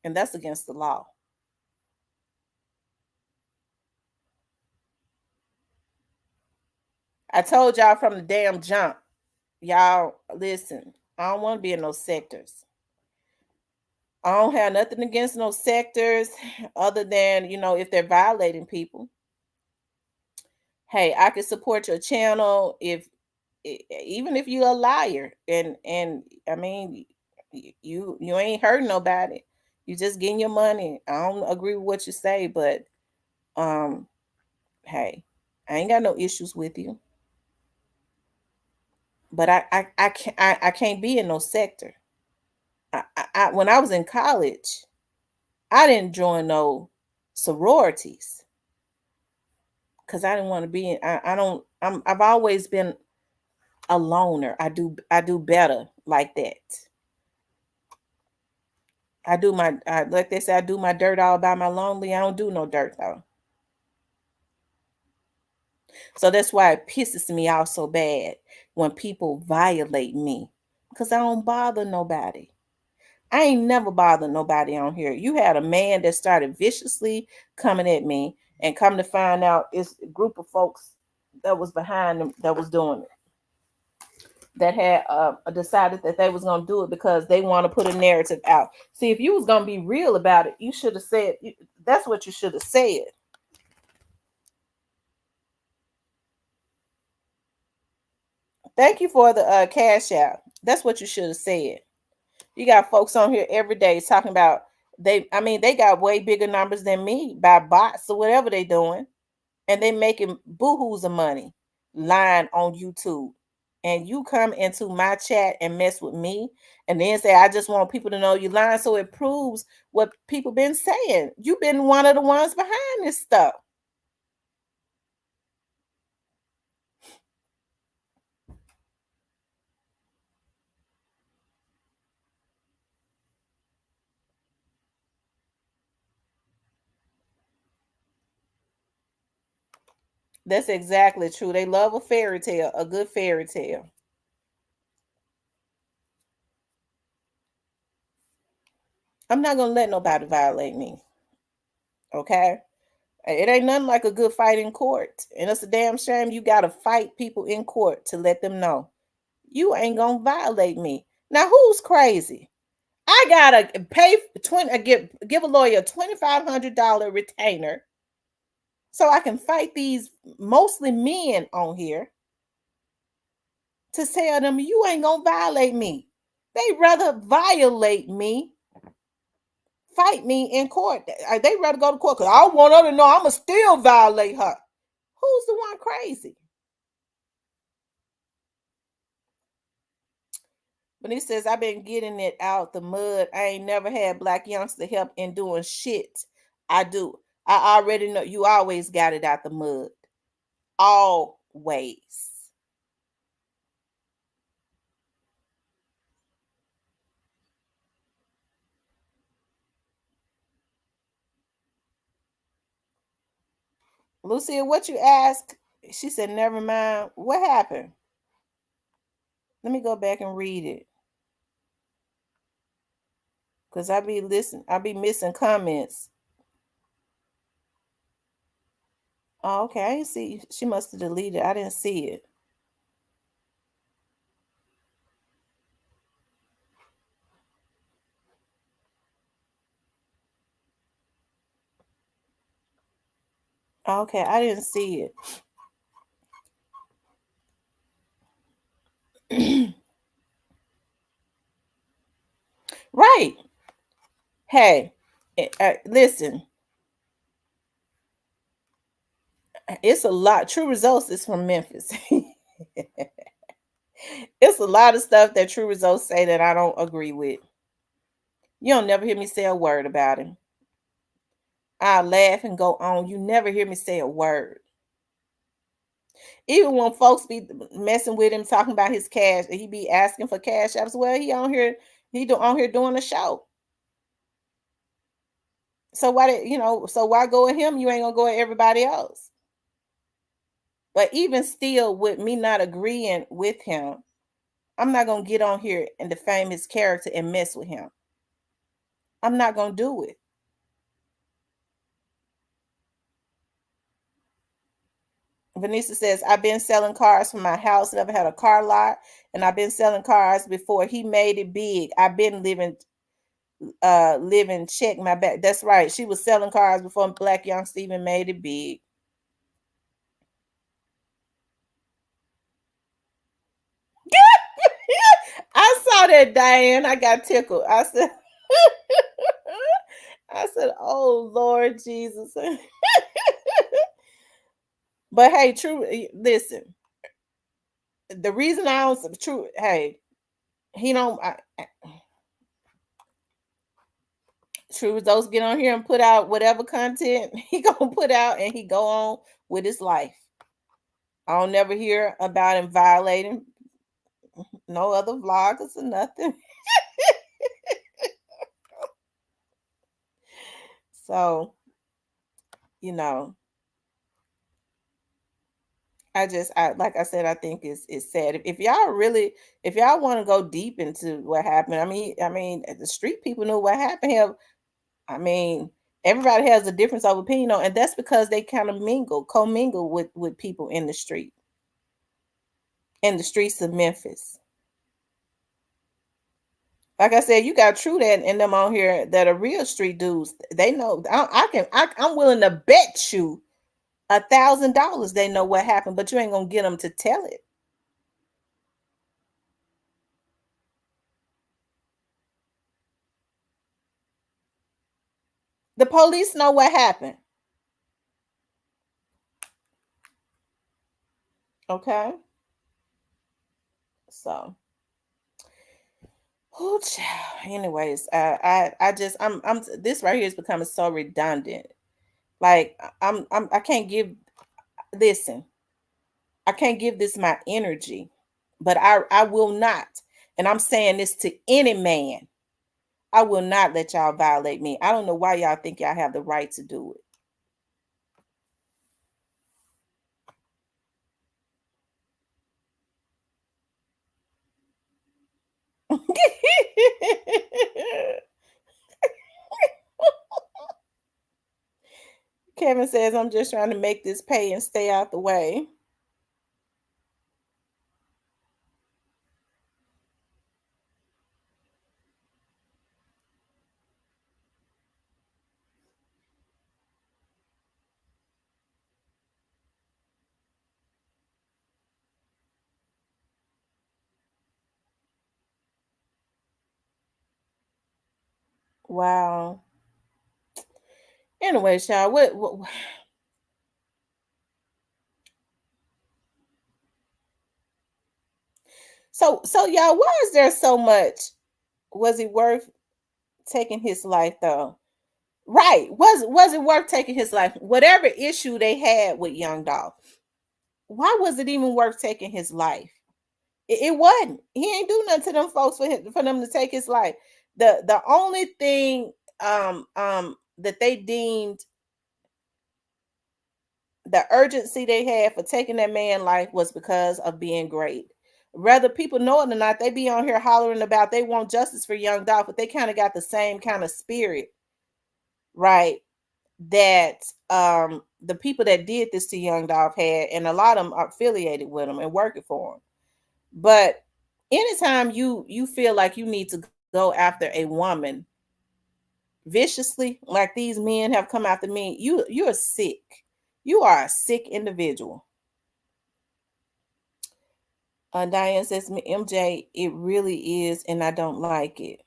And that's against the law. I told y'all from the damn jump. Y'all listen. I don't want to be in those sectors. I don't have nothing against no sectors other than, if they're violating people. Hey, I can support your channel if even if you're a liar and I mean you ain't hurting nobody. You just getting your money. I don't agree with what you say, but um hey, I ain't got no issues with you. But I can't be in no sector. When I was in college, I didn't join no sororities because I didn't want to be in. I don't. I've always been a loner. I do better like that. Like they say, I do my dirt all by my lonely. I don't do no dirt though. So that's why it pisses me off so bad when people violate me because I don't bother nobody. I ain't never bothered nobody on here. You had a man that started viciously coming at me, and come to find out, it's a group of folks that was behind them that was doing it. That had decided that they was gonna do it because they want to put a narrative out. See, if you was gonna be real about it, you should have said. That's what you should have said. Thank you for the cash out. That's what you should have said. You got folks on here every day talking about they. I mean, they got way bigger numbers than me by bots or whatever they doing, and they making boohoo's of money lying on YouTube. And you come into my chat and mess with me, and then say, "I just want people to know you lying," so it proves what people been saying. You've been one of the ones behind this stuff. That's exactly true. They love a fairy tale, a good fairy tale. I'm not gonna let nobody violate me. Okay. It ain't nothing like a good fight in court. And it's a damn shame you gotta fight people in court to let them know you ain't gonna violate me. Now who's crazy? I gotta pay 20 give a lawyer a $2,500 retainer so I can fight these mostly men on here to tell them you ain't gonna violate me. They rather violate me, fight me in court. They rather go to court because I want her to know I'ma still violate her. Who's the one crazy? But he says, I've been getting it out the mud. I ain't never had black youngster help in doing shit. I do. I already know you always got it out the mud. Always. Lucia, what you asked? She said, never mind. What happened? Let me go back and read it. Cause I be missing comments. Oh, okay. I didn't see. She must have deleted. I didn't see it. Okay, I didn't see it. Right. Hey, listen. It's a lot. True Results is from Memphis. It's a lot of stuff that True Results say that I don't agree with. You don't never hear me say a word about him. I laugh and go on. You never hear me say a word. Even when folks be messing with him, talking about his cash, he be asking for cash apps. Well, he on here doing a show. So why go at him? You ain't gonna go at everybody else. But even still, with me not agreeing with him, I'm not gonna get on here and defame his character and mess with him. I'm not gonna do it. Vanessa says, I've been selling cars from my house, never had a car lot, and I've been selling cars before he made it big. I've been living check my back. That's right. She was selling cars before Black Young Steven made it big. I saw that, Diane. I got tickled. I said, oh Lord Jesus. But hey, true, listen. The reason I don't true, hey, he don't True those get on here and put out whatever content he gonna put out and he go on with his life. I don't never hear about him violating no other vloggers or nothing. So, you know, I like I said, I think it's sad. If y'all want to go deep into what happened, I mean, the street people know what happened here. I mean, everybody has a difference of opinion on, and that's because they kind of commingle with people in the streets of Memphis. Like I said, you got True that and them on here that are real street dudes. They know. I'm willing to bet you $1,000 they know what happened, but you ain't gonna get them to tell it. The police know what happened. Okay, so. Oh, anyways, I just I'm this right here is becoming so redundant. Like I can't give listen. I can't give this my energy, but I will not. And I'm saying this to any man. I will not let y'all violate me. I don't know why y'all think y'all have the right to do it. Kevin says, I'm just trying to make this pay and stay out the way. Wow. Anyway, y'all, so y'all, why is there so much? Was it worth taking his life though? Right. Was it worth taking his life? Whatever issue they had with Young Dolph, why was it even worth taking his life? It wasn't. He ain't do nothing to them folks for them to take his life. The only thing that they deemed the urgency they had for taking that man life was because of being great. Whether people know it or not, they be on here hollering about they want justice for Young Dolph, but they kind of got the same kind of spirit, right? That the people that did this to Young Dolph had, and a lot of them are affiliated with him and working for him. But anytime you feel like you need to go after a woman viciously, like these men have come after me, you're sick. You are a sick individual. Diane says, MJ, it really is, and I don't like it.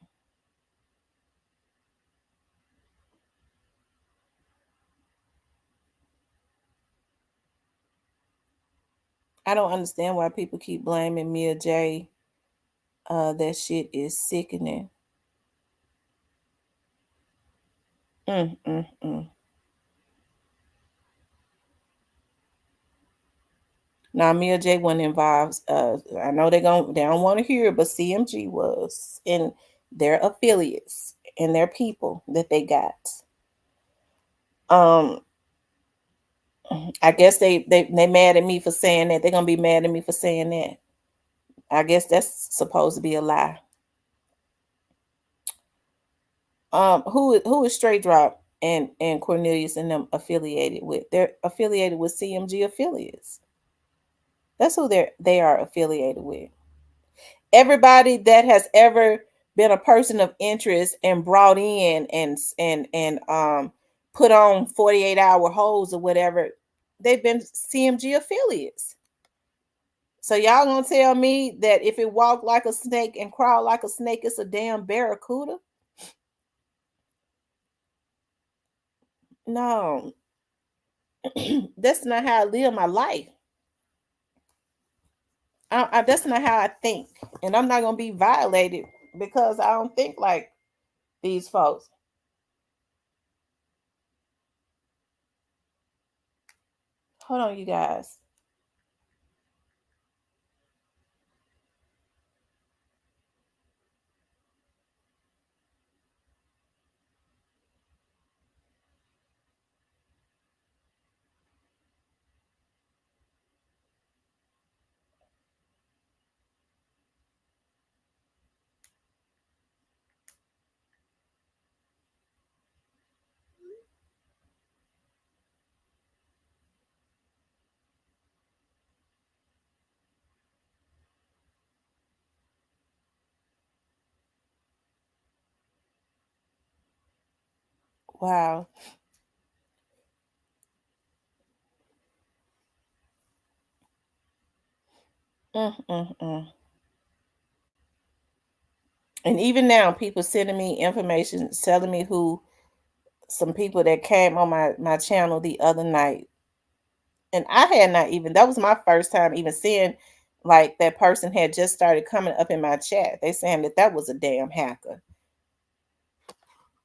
I don't understand why people keep blaming Mia J. That shit is sickening. Mm, mm, mm. Now Mia J wasn't involved. I know they don't want to hear it, but CMG was, and their affiliates and their people that they got. Um, I guess they mad at me for saying that. They're gonna be mad at me for saying that. I guess that's supposed to be a lie. Who is Straight Drop and Cornelius and them affiliated with? They're affiliated with CMG affiliates. That's who they are affiliated with. Everybody that has ever been a person of interest and brought in and put on 48-hour holds or whatever, they've been CMG affiliates. So y'all gonna tell me that if it walked like a snake and crawled like a snake, it's a damn barracuda? No, that's not how I live my life. That's not how I think, and I'm not gonna be violated because I don't think like these folks. Hold on, you guys. Wow. Mm, mm, mm. And even now, people sending me information, telling me who some people that came on my channel the other night, and I had not even. That was my first time even seeing like that person had just started coming up in my chat. They saying that was a damn hacker.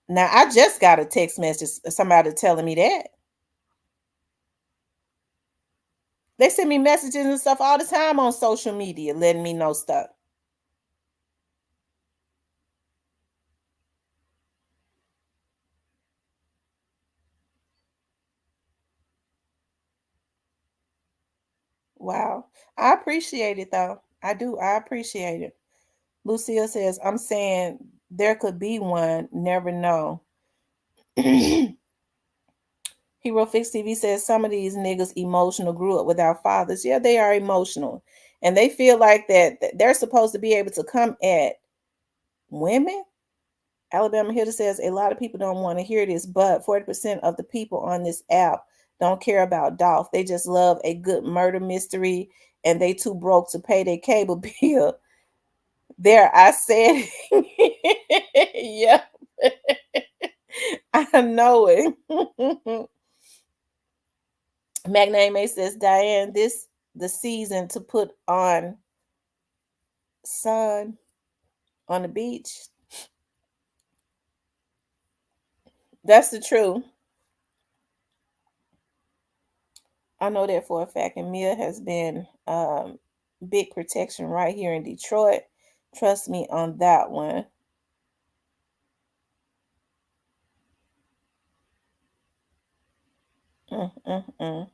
Now I just got a text message, somebody telling me that. They send me messages and stuff all the time on social media, letting me know stuff. Wow. I appreciate it though. I do. I appreciate it. Lucille says, I'm saying there could be one, never know. Hero Fix TV says some of these niggas emotional, grew up without fathers. Yeah, they are emotional. And they feel like that they're supposed to be able to come at women. Alabama Hitter says a lot of people don't want to hear this, but 40% of the people on this app don't care about Dolph. They just love a good murder mystery and they too broke to pay their cable bill. There, I said, yeah, I know it. Magname says, Diane, this the season to put on sun on the beach. That's the truth. I know that for a fact. And Mia has been big protection right here in Detroit. Trust me on that one. Mm.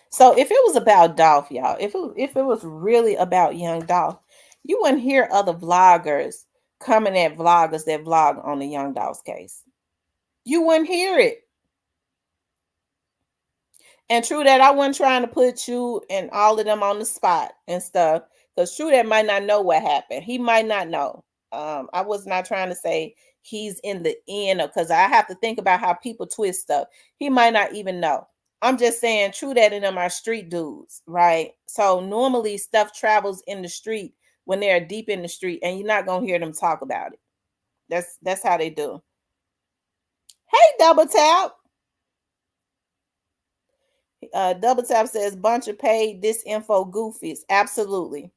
So if it was about Dolph, y'all, if it was really about young Dolph, you wouldn't hear other vloggers coming at vloggers that vlog on the young Dolph's case. You wouldn't hear it. And true that I wasn't trying to put you and all of them on the spot and stuff. Because true that might not know what happened. He might not know. I was not trying to say he's in the end because I have to think about how people twist stuff. He might not even know. I'm just saying true that in them are street dudes, right? So normally stuff travels in the street when they're deep in the street, and you're not gonna hear them talk about it. That's how they do. Hey, Double Tap. Double Tap says bunch of paid disinfo goofies. Absolutely.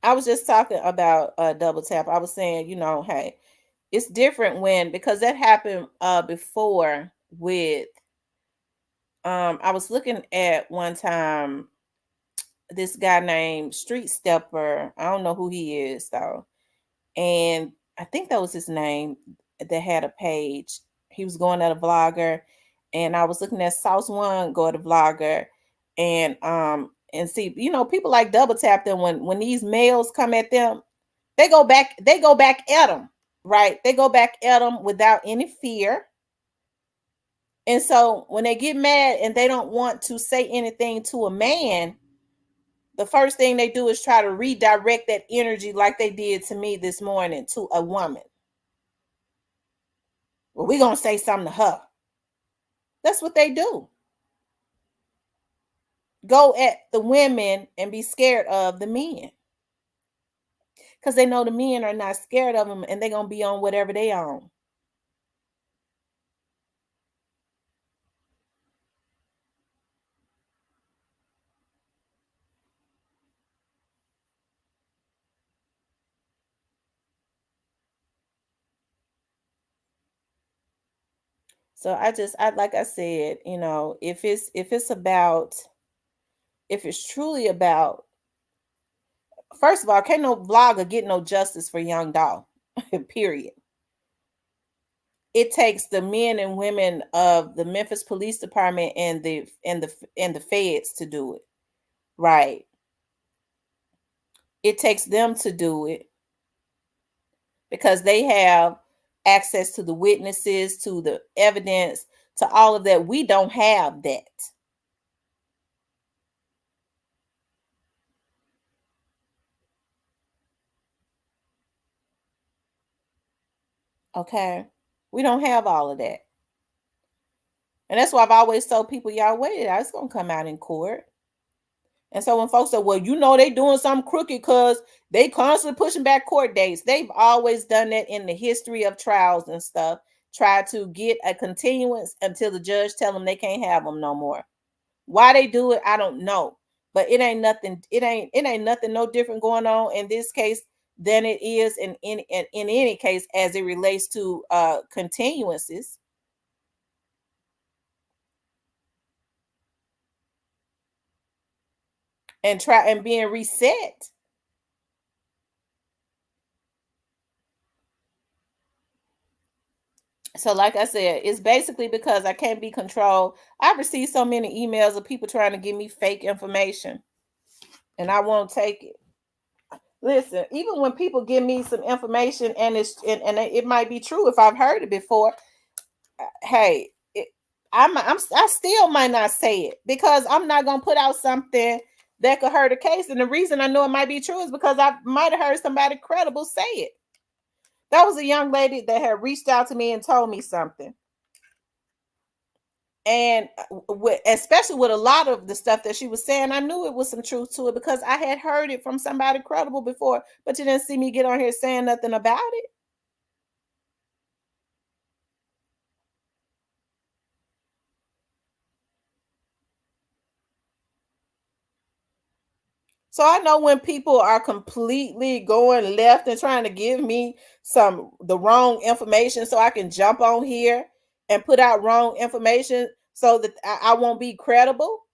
I was just talking about Double Tap. I was saying, hey, it's different when because that happened before with I was looking at one time this guy named Street Stepper. I don't know who he is though. And I think that was his name that had a page. He was going at a vlogger, and I was looking at Sauce One go at a vlogger, and see, people like double tap them when these males come at them, they go back at them, right? They go back at them without any fear. And so when they get mad and they don't want to say anything to a man, the first thing they do is try to redirect that energy like they did to me this morning to a woman. Well, we're going to say something to her. That's what they do. Go at the women and be scared of the men. Because they know the men are not scared of them and they're going to be on whatever they on. So I like I said, if it's truly about, first of all, can't no vlogger get no justice for young Dolph. Period. It takes the men and women of the Memphis Police Department and the feds to do it. Right. It takes them to do it because they have access to the witnesses, to the evidence, to all of that. We don't have that. Okay. We don't have all of that. And that's why I've always told people, y'all wait it out. It's gonna come out in court. And so when folks say, well, they doing something crooked because they constantly pushing back court dates. They've always done that in the history of trials and stuff. Try to get a continuance until the judge tell them they can't have them no more. Why they do it, I don't know. But it ain't nothing. It ain't nothing no different going on in this case than it is in any case as it relates to continuances and try and being reset. So, like I said, it's basically because I can't be controlled. I've received so many emails of people trying to give me fake information, and I won't take it. Listen, even when people give me some information and and it might be true if I've heard it before, hey, I still might not say it because I'm not gonna put out something that could hurt a case. And the reason I know it might be true is because I might have heard somebody credible say it. That was a young lady that had reached out to me and told me something. And especially with a lot of the stuff that she was saying, I knew it was some truth to it because I had heard it from somebody credible before, but you didn't see me get on here saying nothing about it. So I know when people are completely going left and trying to give me the wrong information so I can jump on here and put out wrong information so that I won't be credible.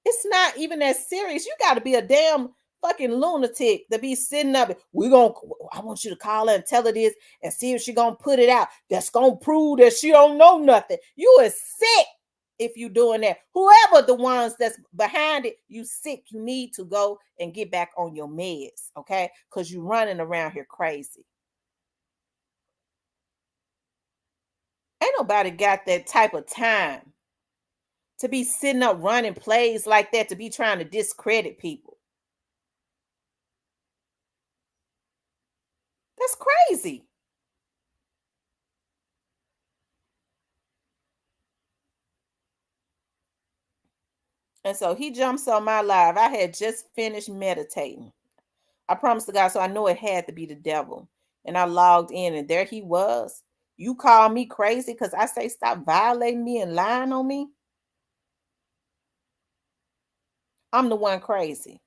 It's not even that serious. You got to be a damn fucking lunatic to be sitting up. I want you to call her and tell her this and see if she gonna put it out. That's gonna prove that she don't know nothing. You is sick if you doing that. Whoever the ones that's behind it, you sick. You need to go and get back on your meds, okay? Because you running around here crazy. Ain't nobody got that type of time to be sitting up running plays like that to be trying to discredit people. That's crazy. And so he jumps on my live. I had just finished meditating. I promised to God, so I know it had to be the devil. And I logged in, and there he was. You call me crazy because I say stop violating me and lying on me? I'm the one crazy.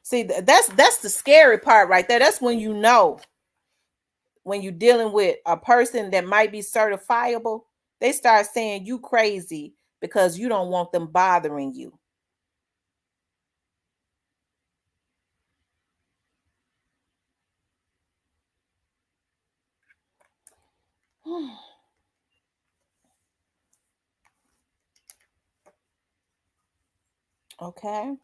See, that's the scary part right there. That's when you know when you're dealing with a person that might be certifiable, they start saying you crazy because you don't want them bothering you. Okay.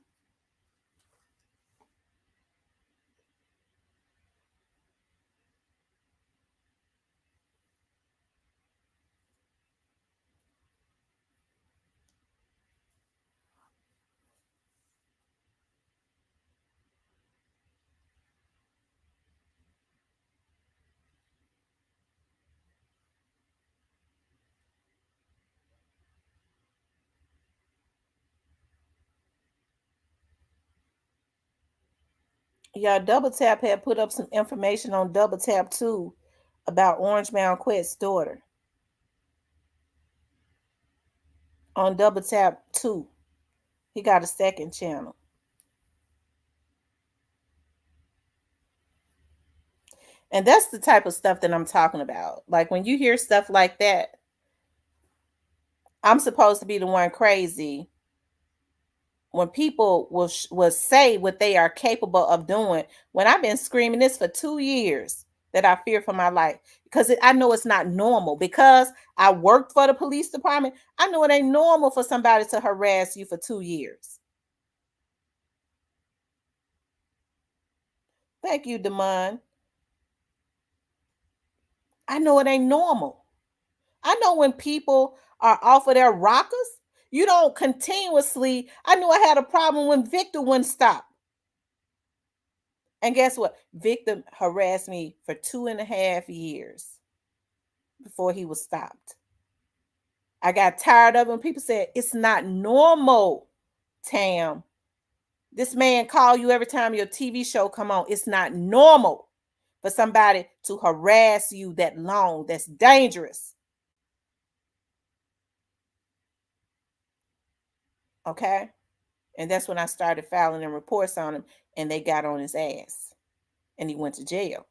Yeah, Double Tap had put up some information on Double Tap too about Orange Mound Quest's daughter on Double Tap 2. He got a second channel. And that's the type of stuff that I'm talking about. Like when you hear stuff like that, I'm supposed to be the one crazy when people will say what they are capable of doing. When I've been screaming this for 2 years that I fear for my life because I know it's not normal because I worked for the police department. I know it ain't normal for somebody to harass you for 2 years. Thank you, Damon. I know it ain't normal. I know when people are off of their rockers, you don't continuously. I knew I had a problem when Victor wouldn't stop. And guess what? Victor harassed me for 2.5 years before he was stopped. I got tired of him. People said, it's not normal, Tam. This man call you every time your TV show come on. It's not normal for somebody to harass you that long. That's dangerous. Okay? And that's when I started filing them reports on him, and they got on his ass. And he went to jail.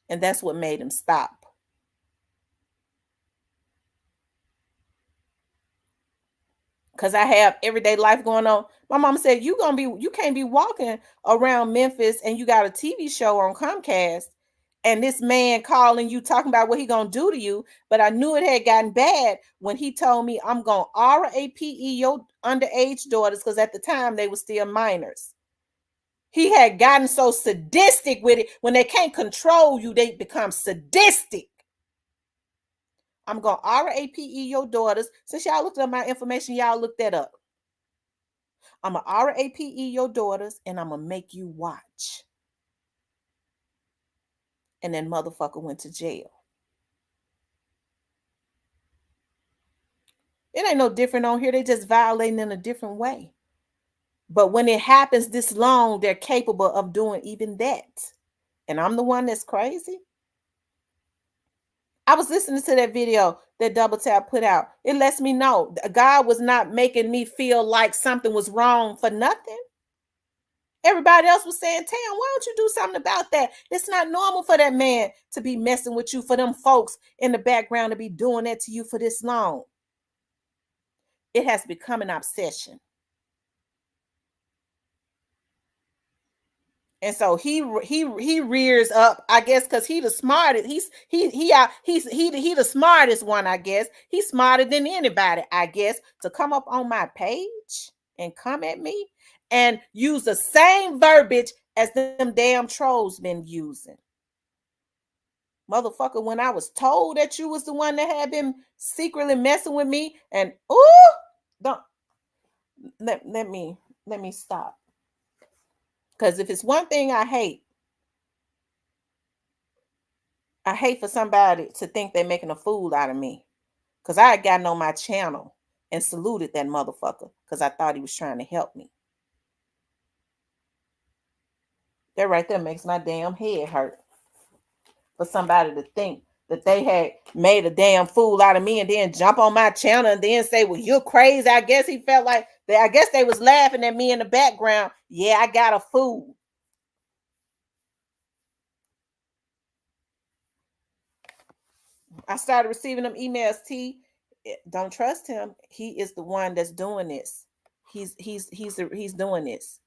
And that's what made him stop. Because I have everyday life going on. My mom said, you can't be walking around Memphis and you got a TV show on Comcast and this man calling you talking about what he gonna do to you. But I knew it had gotten bad when he told me I'm gonna RAPE your underage daughters, because at the time they were still minors. He had gotten so sadistic with it. When they can't control you, they become sadistic. I'm gonna RAPE your daughters. Since y'all looked up my information, y'all look that up. I'm gonna RAPE your daughters, and I'm gonna make you watch. And then motherfucker went to jail. It ain't no different on here. They just violating in a different way. But when it happens this long, they're capable of doing even that. And I'm the one that's crazy. I was listening to that video that Double Tap put out. It lets me know God was not making me feel like something was wrong for nothing. Everybody else was saying, Tam, why don't you do something about that? It's not normal for that man to be messing with you, for them folks in the background to be doing that to you for this long. It has become an obsession. And so he rears up, I guess, because he the smartest. He's the smartest one, I guess. He's smarter than anybody, I guess, to come up on my page and come at me and use the same verbiage as them damn trolls been using. Motherfucker, when I was told that you was the one that had been secretly messing with me, and don't let me stop. Because if it's one thing I hate for somebody to think they're making a fool out of me. Because I had gotten on my channel and saluted that motherfucker because I thought he was trying to help me. That right there makes my damn head hurt. For somebody to think that they had made a damn fool out of me and then jump on my channel and then say, well, you're crazy. I guess he felt like, I guess they was laughing at me in the background. Yeah, I got a fool. I started receiving them emails. Don't trust him. He is the one that's doing this. He's doing this.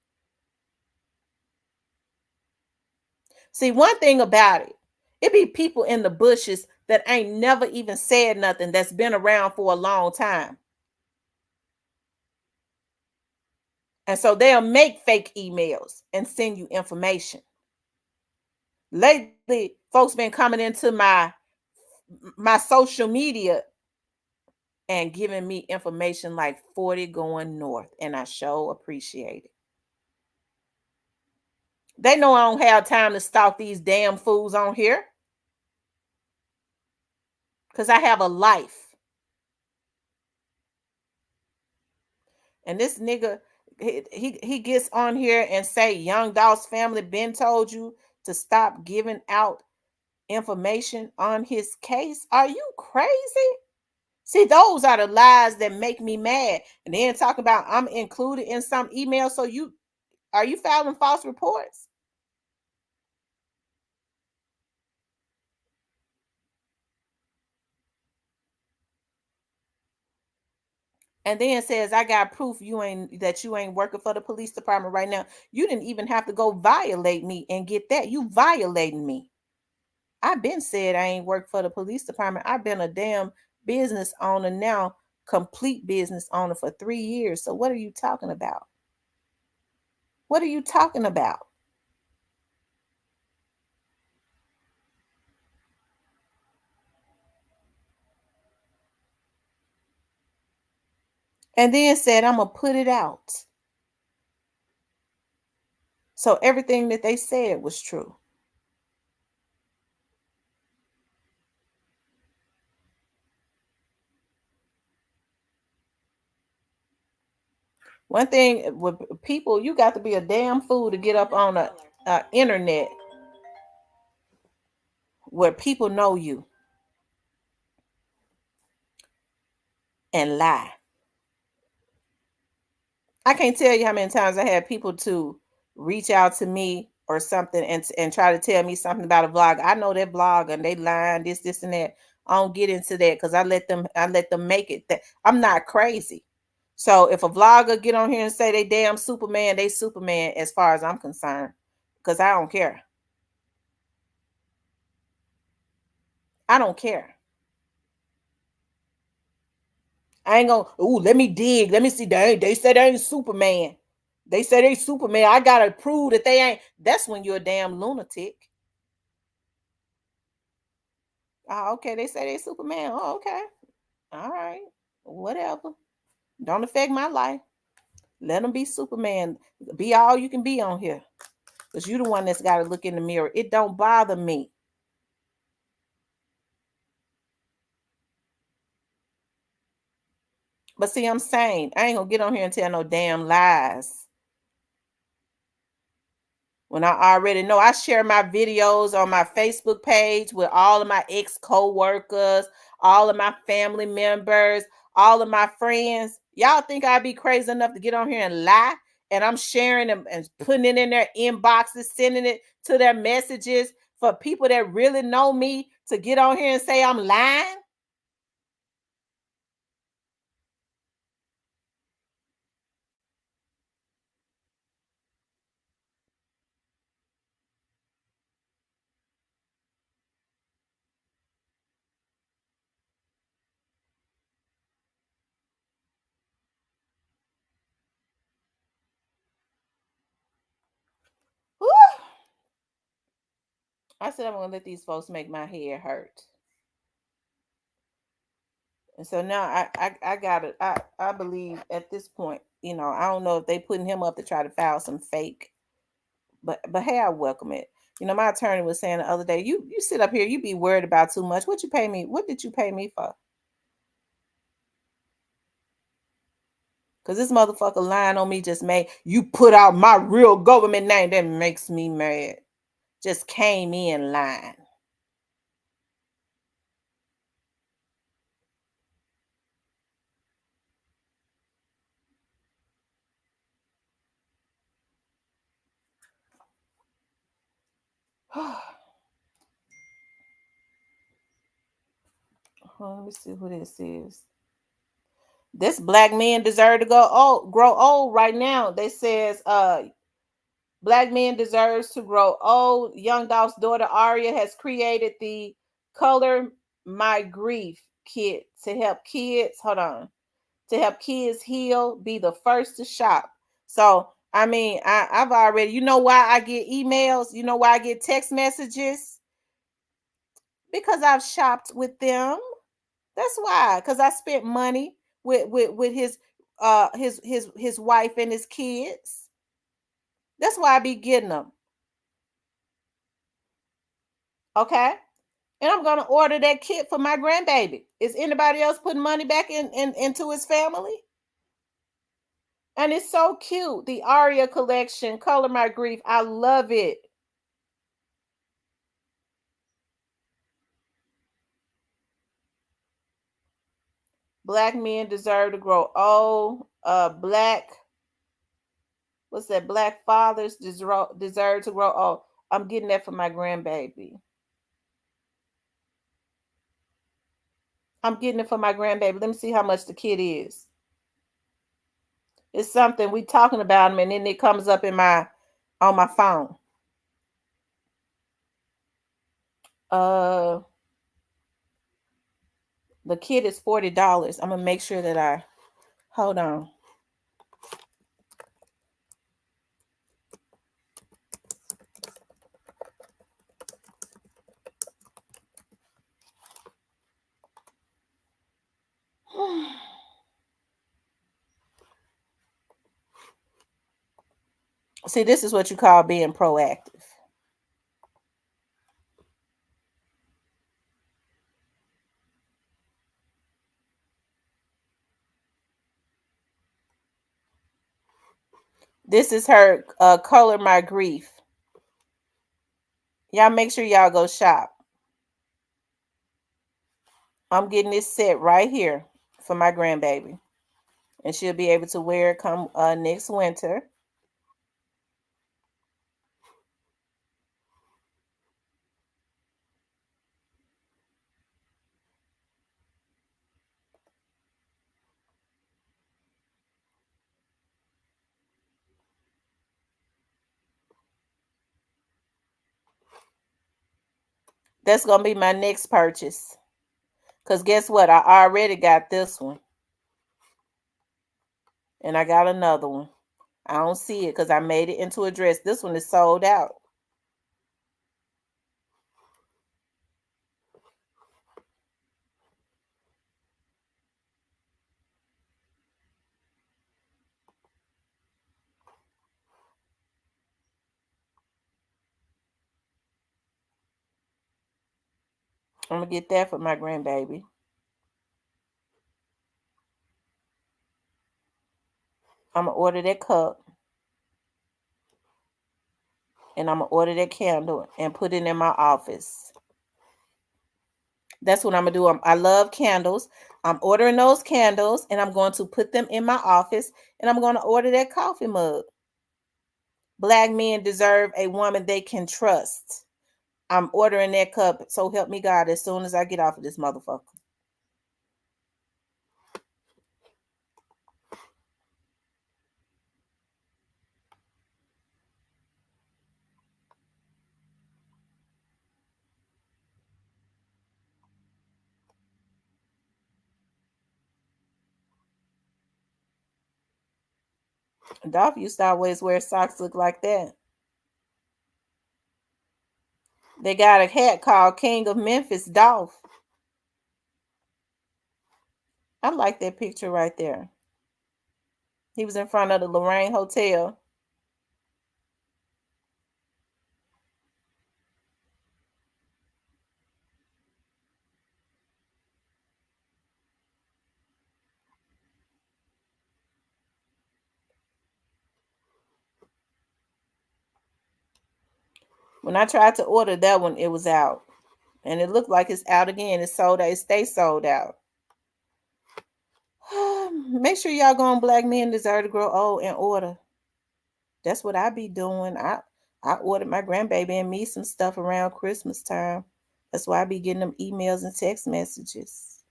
See, one thing about it be people in the bushes that ain't never even said nothing, that's been around for a long time. And so they'll make fake emails and send you information. Lately, folks been coming into my social media and giving me information like 40 going north, and I sure appreciate it. They know I don't have time to stalk these damn fools on here because I have a life. And this nigga, he gets on here and say, Young Dolph's family been told you to stop giving out information on his case. Are you crazy? See, those are the lies that make me mad. And then talking about I'm included in some email. So are you filing false reports? And then says, I got proof that you ain't working for the police department right now. You didn't even have to go violate me and get that. You violating me. I've been said I ain't worked for the police department. I've been a damn business owner now, complete business owner for 3 years. So what are you talking about? What are you talking about? And then said, I'm going to put it out. So everything that they said was true. One thing with people, you got to be a damn fool to get up on the internet where people know you and lie. I can't tell you how many times I had people to reach out to me or something and try to tell me something about a vlog. I know that blog and they lying, this and that. I don't get into that because I let them make it. That I'm not crazy. So if a vlogger get on here and say they damn Superman, they Superman as far as I'm concerned, because I don't care. I don't care. I ain't gonna, ooh, let me dig. Let me see. They said they ain't Superman. They said they Superman. I gotta prove that they ain't. That's when you're a damn lunatic. Oh, okay. They say they Superman. Oh, okay. All right. Whatever. Don't affect my life. Let them be Superman. Be all you can be on here. Because you the one that's got to look in the mirror. It don't bother me. But see, I'm saying, I ain't gonna get on here and tell no damn lies. When I already know, I share my videos on my Facebook page with all of my ex co-workers, all of my family members, all of my friends. Y'all think I'd be crazy enough to get on here and lie? And I'm sharing them and putting it in their inboxes, sending it to their messages for people that really know me to get on here and say I'm lying? Whew. I said I'm gonna let these folks make my head hurt. And so now I got it. I believe at this point, I don't know if they putting him up to try to file some fake, but hey, I welcome it. My attorney was saying the other day, you sit up here, you be worried about too much. What you pay me? What did you pay me for? Cause this motherfucker lying on me just made you put out my real government name. That makes me mad. Just came in lying. Let me see who this is. This black man deserve to grow old right now. They says black men deserves to grow old. Young Dolph's daughter Aria has created the Color My Grief kit to help kids. Hold on. To help kids heal, be the first to shop. So I mean, I've already, why I get emails, why I get text messages? Because I've shopped with them. That's why. Because I spent money with his wife and his kids. That's why I be getting them. Okay. And I'm gonna order that kit for my grandbaby. Is anybody else putting money back into his family? And it's so cute. The Aria collection, Color My Grief. I love it. Black men deserve to grow old. What's that? Black fathers deserve to grow old. I'm getting that for my grandbaby. I'm getting it for my grandbaby. Let me see how much the kit is. It's something we talking about them, and then it comes up on my phone. Uh, the kit is $40. I'm gonna make sure that I hold on. See, this is what you call being proactive. This is her Color My Grief. Y'all make sure y'all go shop. I'm getting this set right here for my grandbaby. And she'll be able to wear it come next winter. That's gonna be my next purchase. Cause guess what? I already got this one. And I got another one. I don't see it because I made it into a dress. This one is sold out. I'm gonna get that for my grandbaby. I'm gonna order that cup and I'm gonna order that candle and put it in my office. That's what I'm gonna do. I love candles. I'm ordering those candles and I'm going to put them in my office and I'm going to order that coffee mug. Black men deserve a woman they can trust. I'm ordering that cup. So help me God as soon as I get off of this motherfucker. Dolph used to always wear socks look like that. They got a hat called King of Memphis Dolph. I like that picture right there. He was in front of the Lorraine Hotel. When I tried to order that one, it was out. And it looked like it's out again. It's sold out. It stays sold out. Make sure y'all go on Black Men Deserve to Grow Old and order. That's what I be doing. I ordered my grandbaby and me some stuff around Christmas time. That's why I be getting them emails and text messages.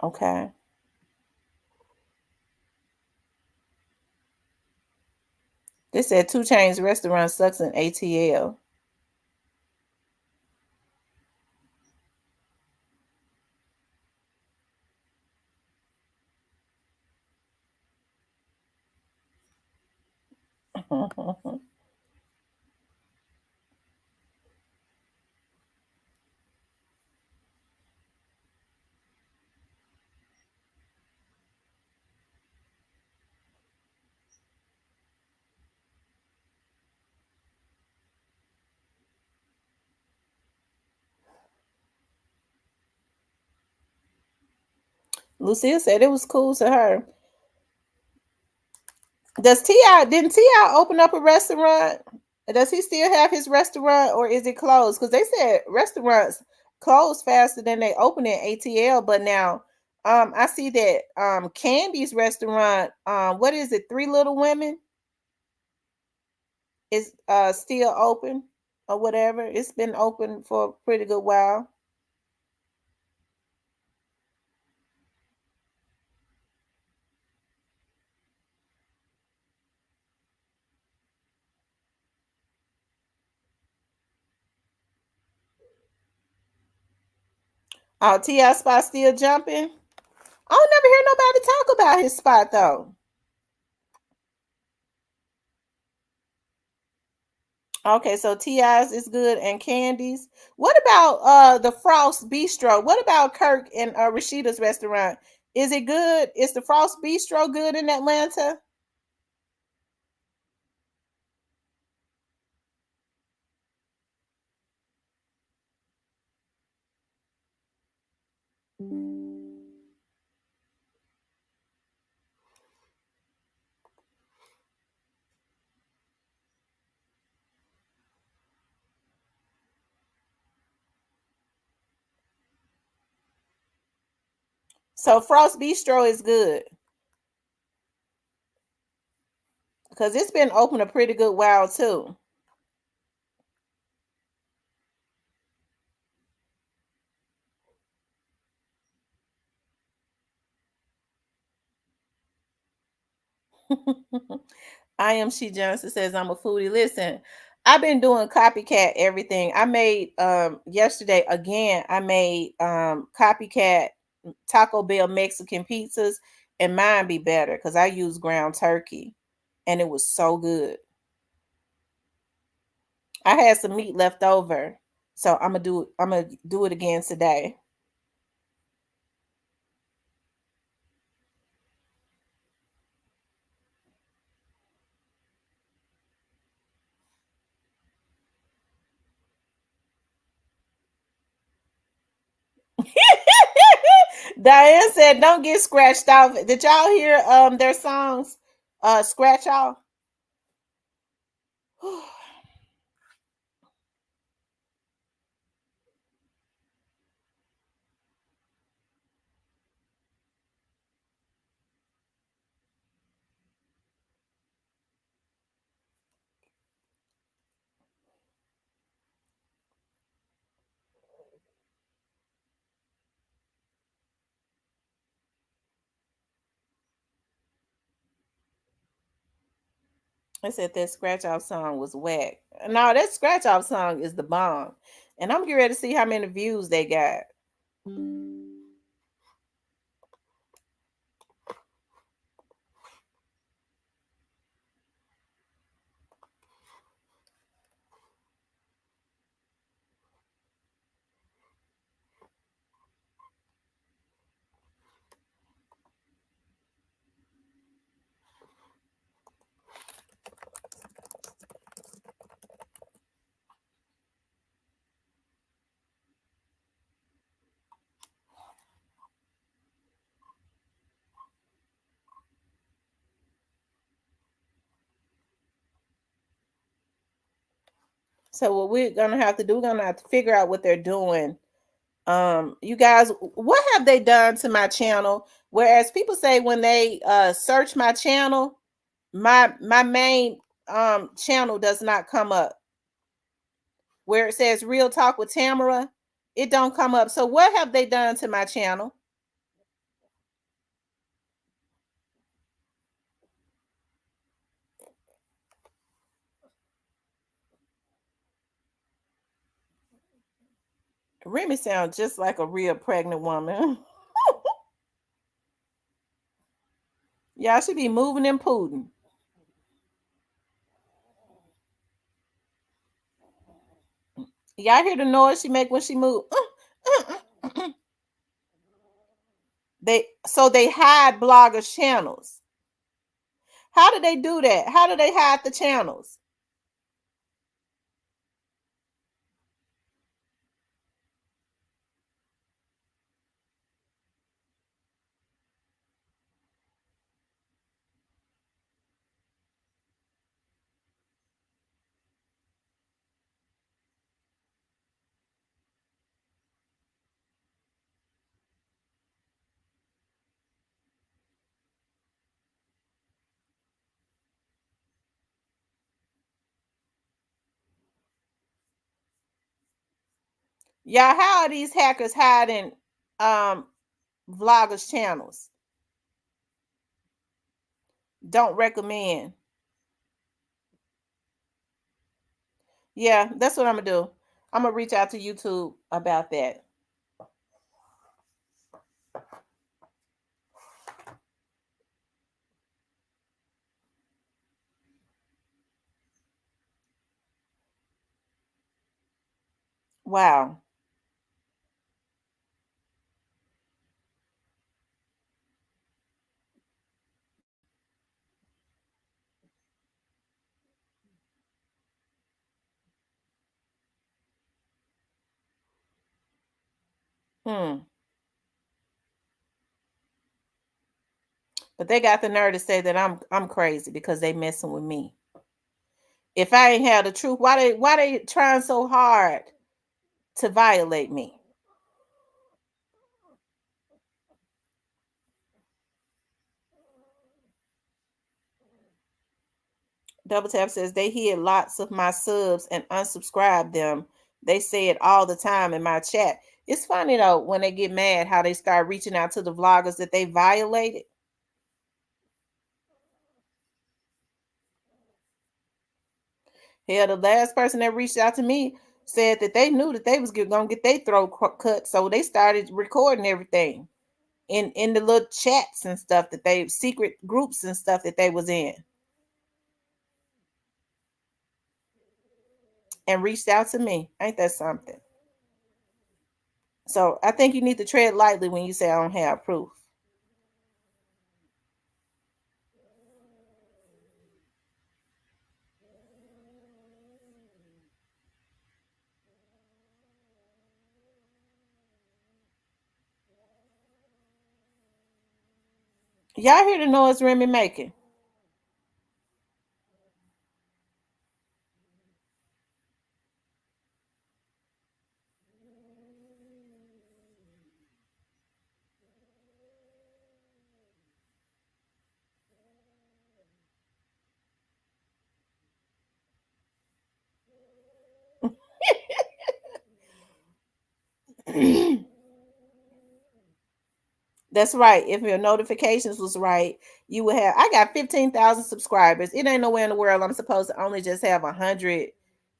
Okay. They said 2 Chainz restaurant sucks in ATL. Lucille said it was cool to her. Does T.I. didn't T.I. open up a restaurant? Does he still have his restaurant or is it closed? Because they said restaurants close faster than they open in ATL, but now I see that Candy's restaurant, what is it, Three Little Women is still open or whatever. It's been open for a pretty good while. T.I. spot still jumping. I don't never hear nobody talk about his spot though. Okay, so Ti's is good and Candies. What about the Frost Bistro? What about Kirk and Rashida's restaurant? Is it good? Is the Frost Bistro good in Atlanta? So Frost Bistro is good because it's been open a pretty good while too. I am She Johnson says I'm a foodie. Listen, I've been doing copycat everything. I made yesterday again, I made copycat Taco Bell Mexican pizzas, and mine be better because I use ground turkey and it was so good. I had some meat left over, so I'm gonna do it again today. Diane said, "Don't get scratched off." Did y'all hear their songs? Scratch off. I said that scratch off song was whack. No, that scratch off song is the bomb, and I'm getting ready to see how many views they got. So what we're gonna have to do, we're gonna have to figure out what they're doing. You guys, what have they done to my channel? Whereas people say when they search my channel, my main channel does not come up. Where it says Real Talk with Tamara, it don't come up. So what have they done to my channel? Remy sounds just like a real pregnant woman. Y'all should be moving and pooting. Y'all hear the noise she make when she move? They hide bloggers' channels. How do they do that? How do they hide the channels? Y'all, how are these hackers hiding um vloggers' channels? Don't recommend. Yeah, that's what I'm gonna do. I'm gonna reach out to YouTube about that. Wow. Hmm. But they got the nerve to say that I'm crazy because they messing with me. If I ain't had the truth, why they trying so hard to violate me? Double Tap says they hid lots of my subs and unsubscribed them. They say it all the time in my chat. It's funny though when they get mad how they start reaching out to the vloggers that they violated. Hell, the last person that reached out to me said that they knew that they was gonna get their throat cut, so they started recording everything in the little chats and stuff that they secret groups and stuff that they was in, and reached out to me. Ain't that something? So I think you need to tread lightly when you say I don't have proof. Y'all hear the noise Remy making? That's right. If your notifications was right, you would have. I got 15,000 subscribers. It ain't nowhere in the world I'm supposed to only just have 100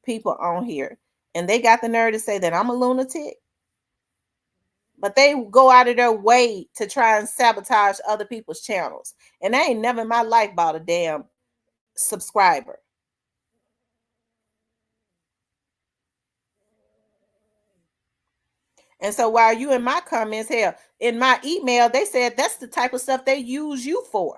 people on here, and they got the nerve to say that I'm a lunatic. But they go out of their way to try and sabotage other people's channels, and I ain't never in my life bought a damn subscriber. And so while you in my comments, hell, in my email, they said that's the type of stuff they use you for.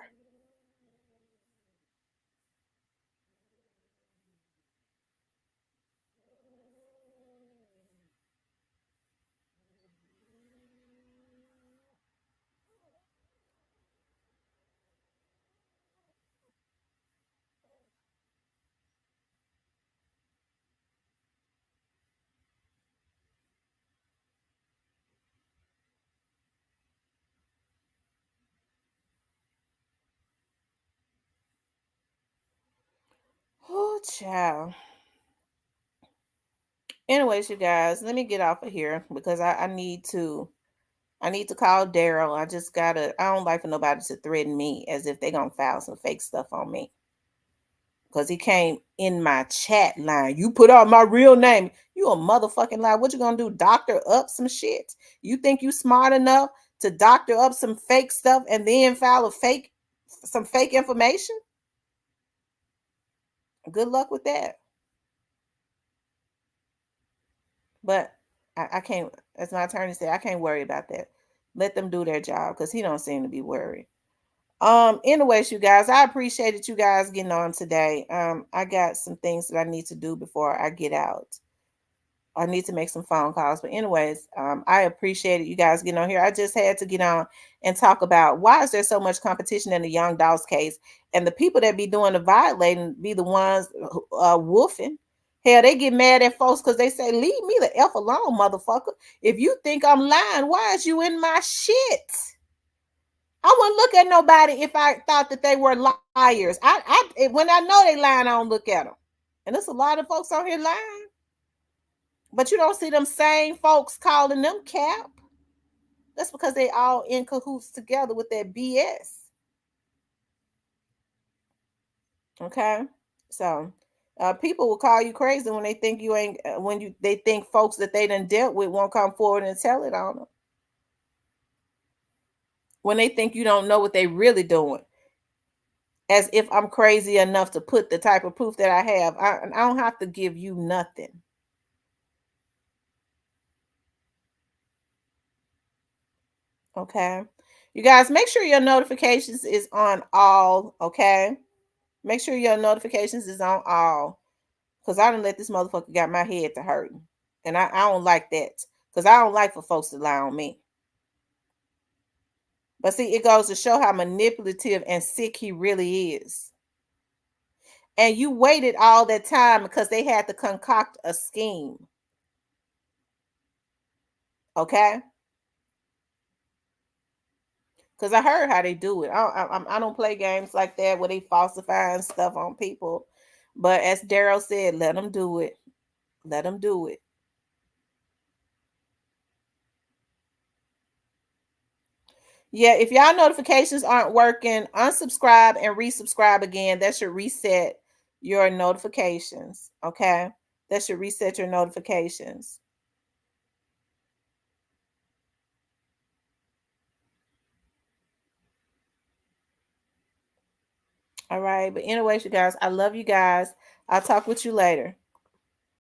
Oh, child. Anyways, you guys, let me get off of here because I need to call Daryl. I don't like for nobody to threaten me as if they gonna file some fake stuff on me. Because he came in my chat line. You put out my real name. You a motherfucking lie. What you gonna do? Doctor up some shit? You think you smart enough to doctor up some fake stuff and then file some fake information? Good luck with that. But I can't, as my attorney said, I can't worry about that. Let them do their job because he don't seem to be worried. Anyways, you guys, I appreciated you guys getting on today. I got some things that I need to do before I get out. I need to make some phone calls. But anyways, I appreciated you guys getting on here. I just had to get on and talk about why is there so much competition in the Young Dolls case, and the people that be doing the violating be the ones woofing. Hell, they get mad at folks because they say, "Leave me the f alone, motherfucker. If you think I'm lying, why is you in my shit?" I wouldn't look at nobody if I thought that they were liars. When I know they lying, I don't look at them. And there's a lot of folks on here lying. But you don't see them same folks calling them cap. That's because they all in cahoots together with that BS. Okay, so people will call you crazy when they think you ain't. When you they think folks that they done dealt with won't come forward and tell it on them. When they think you don't know what they really doing, as if I'm crazy enough to put the type of proof that I have. I don't have to give you nothing. Okay. You guys make sure your notifications is on all, okay? Make sure your notifications is on all. Cause I done let this motherfucker got my head to hurting. And I don't like that. Cause I don't like for folks to lie on me. But see, it goes to show how manipulative and sick he really is. And you waited all that time because they had to concoct a scheme. Okay? Because I heard how they do it. I don't play games like that where they falsifying stuff on people. But as Daryl said, let them do it. Let them do it. Yeah, if y'all notifications aren't working, unsubscribe and resubscribe again. That should reset your notifications. Okay. That should reset your notifications. All right. But anyways, you guys, I love you guys. I'll talk with you later.